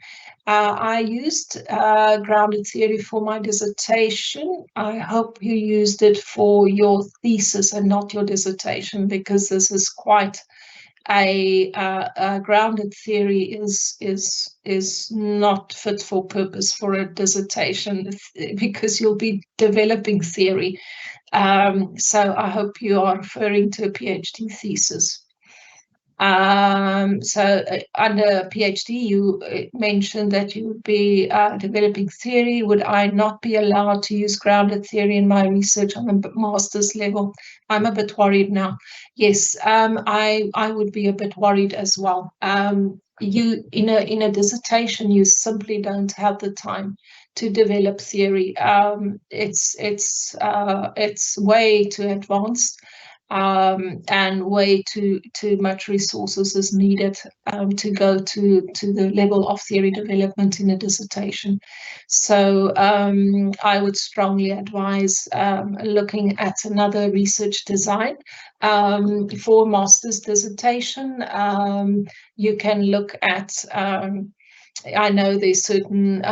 I used grounded theory for my dissertation. I hope you used it for your thesis and not your dissertation, because this is quite a grounded theory is not fit for purpose for a dissertation, because you'll be developing theory. So I hope you are referring to a PhD thesis. So under PhD, you mentioned that you would be developing theory. Would I not be allowed to use grounded theory in my research on the master's level? I'm a bit worried now. Yes, I would be a bit worried as well. You in a dissertation, you simply don't have the time to develop theory. It's way too advanced. And way too much resources is needed to go to the level of theory development in a dissertation. So I would strongly advise looking at another research design. For a master's dissertation, you can look at, I know there's certain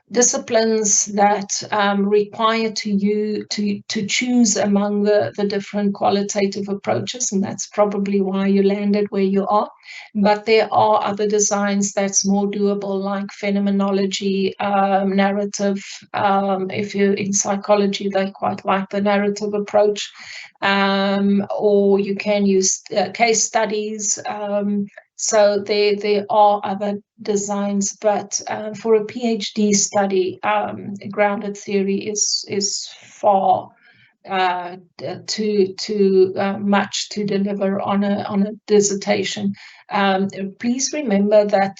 disciplines that require you to choose among the different qualitative approaches, and that's probably why you landed where you are. But there are other designs that's more doable, like phenomenology, narrative. If you're in psychology, they quite like the narrative approach, or you can use case studies. So there are other designs, but for a PhD study, grounded theory is far too much to deliver on a dissertation. Please remember that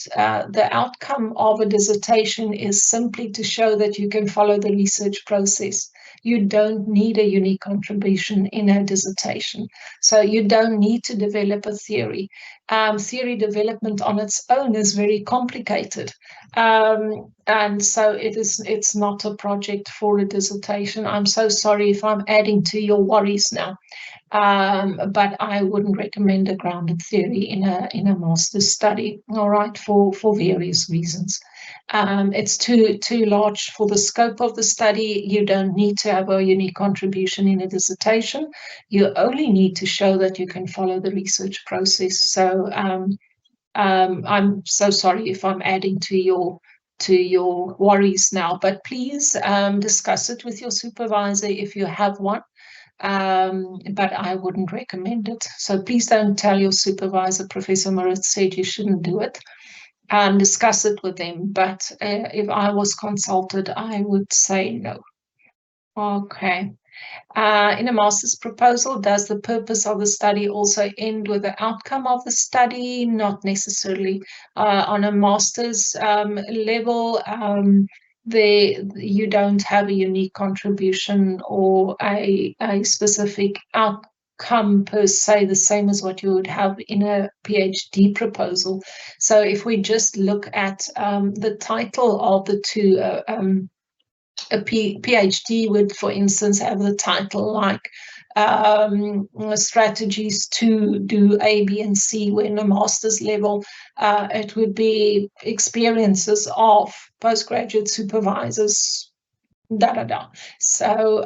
the outcome of a dissertation is simply to show that you can follow the research process. You don't need a unique contribution in a dissertation. So you don't need to develop a theory. Theory development on its own is very complicated. And so it's not a project for a dissertation. I'm so sorry if I'm adding to your worries now. But I wouldn't recommend a grounded theory in a master's study, all right, for various reasons. It's too large for the scope of the study. You don't need to have a unique contribution in a dissertation. You only need to show that you can follow the research process. So I'm so sorry if I'm adding to your worries now, but please discuss it with your supervisor if you have one. But I wouldn't recommend it. So please don't tell your supervisor, Professor Moritz said you shouldn't do it. and discuss it with them. But if I was consulted, I would say no. Okay. In a master's proposal, does the purpose of the study also end with the outcome of the study? Not necessarily. On a master's level, you don't have a unique contribution or a specific outcome per se, the same as what you would have in a PhD proposal. So if we just look at the title of the two, a PhD would, for instance, have the title like strategies to do A, B, and C, where in a master's level, it would be experiences of postgraduate supervisors, da da da. So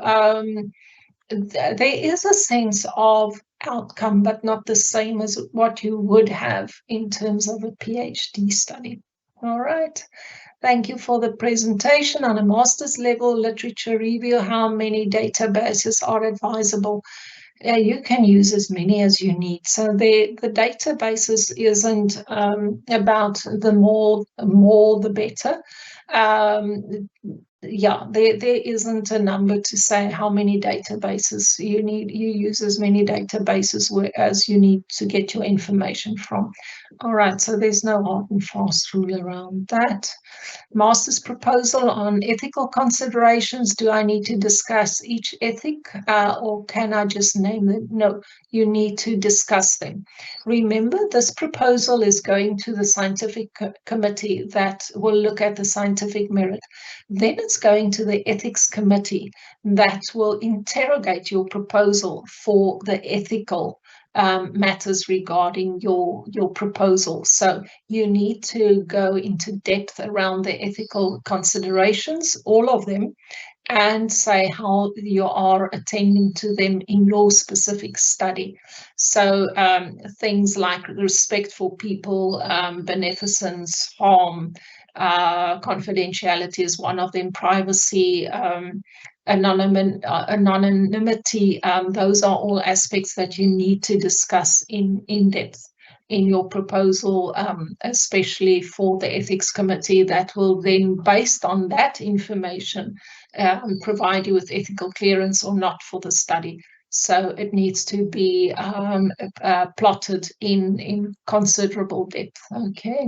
there is a sense of outcome, but not the same as what you would have in terms of a PhD study. All right. Thank you for the presentation. On a master's level literature review, how many databases are advisable? You can use as many as you need. So the databases isn't about the more the better. Yeah, there isn't a number to say how many databases you need. You use as many databases as you need to get your information from. All right, so there's no hard and fast rule around that. Master's proposal on ethical considerations. Do I need to discuss each ethic or can I just name them? No, you need to discuss them. Remember, this proposal is going to the scientific committee that will look at the scientific merit. Then it's going to the ethics committee that will interrogate your proposal for the ethical matters regarding your proposal. So you need to go into depth around the ethical considerations, all of them, and say how you are attending to them in your specific study. So things like respect for people, beneficence, harm, confidentiality is one of them, privacy, anonymity, those are all aspects that you need to discuss in depth in your proposal, especially for the ethics committee that will then, based on that information, provide you with ethical clearance or not for the study. So it needs to be plotted in considerable depth. Okay.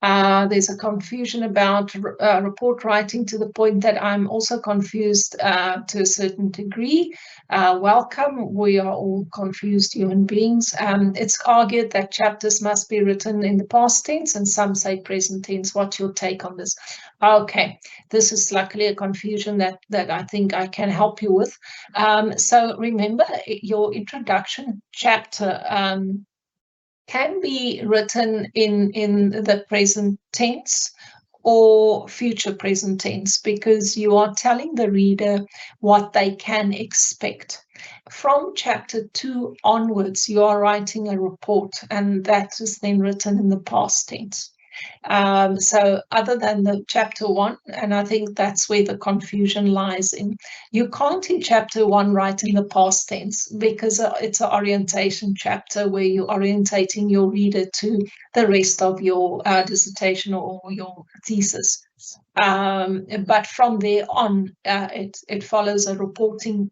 There's a confusion about report writing to the point that I'm also confused to a certain degree. Welcome. We are all confused human beings. It's argued that chapters must be written in the past tense and some say present tense. What's your take on this? Okay, this is luckily a confusion that I think I can help you with. So remember, your introduction chapter can be written in the present tense or future present tense, because you are telling the reader what they can expect. From chapter 2 onwards, you are writing a report, and that is then written in the past tense. So other than the chapter 1, and I think that's where the confusion lies in, you can't in chapter 1 write in the past tense because it's an orientation chapter where you're orientating your reader to the rest of your dissertation or your thesis. But from there on, it follows a reporting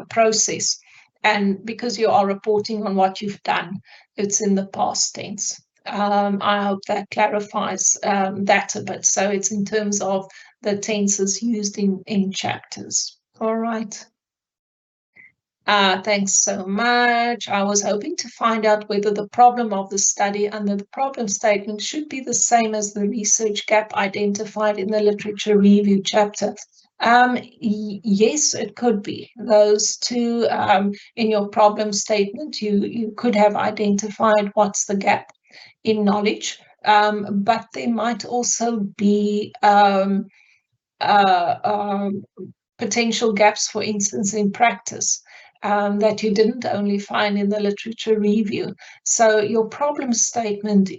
process. And because you are reporting on what you've done, it's in the past tense. I hope that clarifies that a bit. So it's in terms of the tenses used in chapters. All right. Thanks so much. I was hoping to find out whether the problem of the study under the problem statement should be the same as the research gap identified in the literature review chapter. Yes, it could be. Those two in your problem statement, you could have identified what's the gap in knowledge, but there might also be potential gaps, for instance, in practice that you didn't only find in the literature review. So your problem statement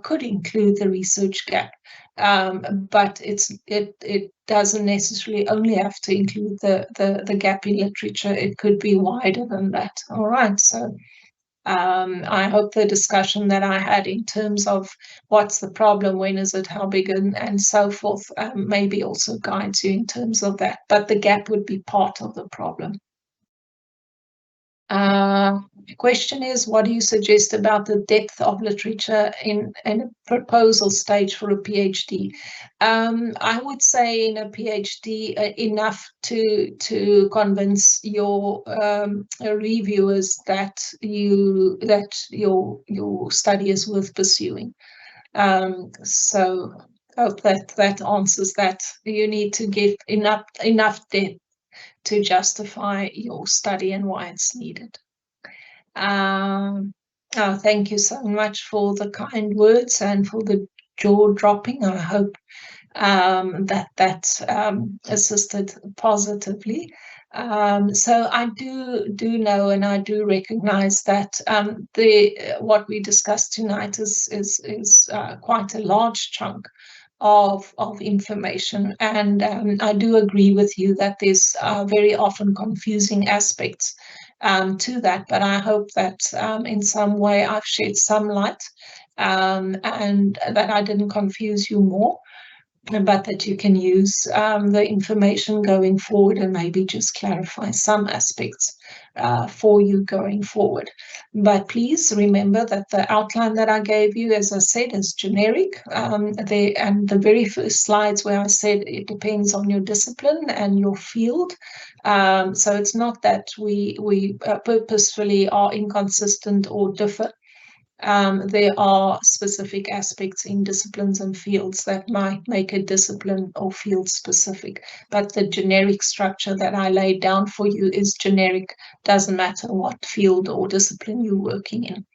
could include the research gap, but it doesn't necessarily only have to include the gap in literature. It could be wider than that. All right, so I hope the discussion that I had in terms of what's the problem, when is it, how big, and so forth, maybe also guides you in terms of that. But the gap would be part of the problem. The question is, what do you suggest about the depth of literature in a proposal stage for a PhD? I would say in a PhD, enough to convince your reviewers that your study is worth pursuing. So I hope that answers that. You need to give enough depth to justify your study and why it's needed. Thank you so much for the kind words and for the jaw dropping. I hope that assisted positively. So I do know, and I do recognize that what we discussed tonight is quite a large chunk of information, and I do agree with you that there's very often confusing aspects to that, but I hope that in some way I've shed some light, and that I didn't confuse you more, but that you can use the information going forward and maybe just clarify some aspects for you going forward. But please remember that the outline that I gave you, as I said, is generic. And the very first slides where I said it depends on your discipline and your field. So it's not that we purposefully are inconsistent or differ. There are specific aspects in disciplines and fields that might make a discipline or field specific, but the generic structure that I laid down for you is generic, doesn't matter what field or discipline you're working in.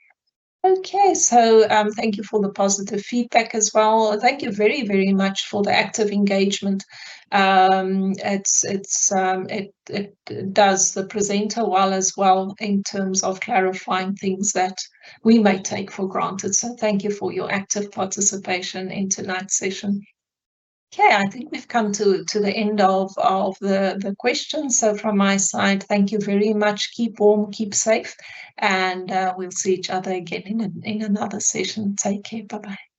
Okay, so thank you for the positive feedback as well. Thank you very, very much for the active engagement. It does the presenter well as well in terms of clarifying things that we may take for granted. So thank you for your active participation in tonight's session. Okay, I think we've come to the end of the questions. So from my side, thank you very much. Keep warm, keep safe, and we'll see each other again in another session. Take care. Bye-bye.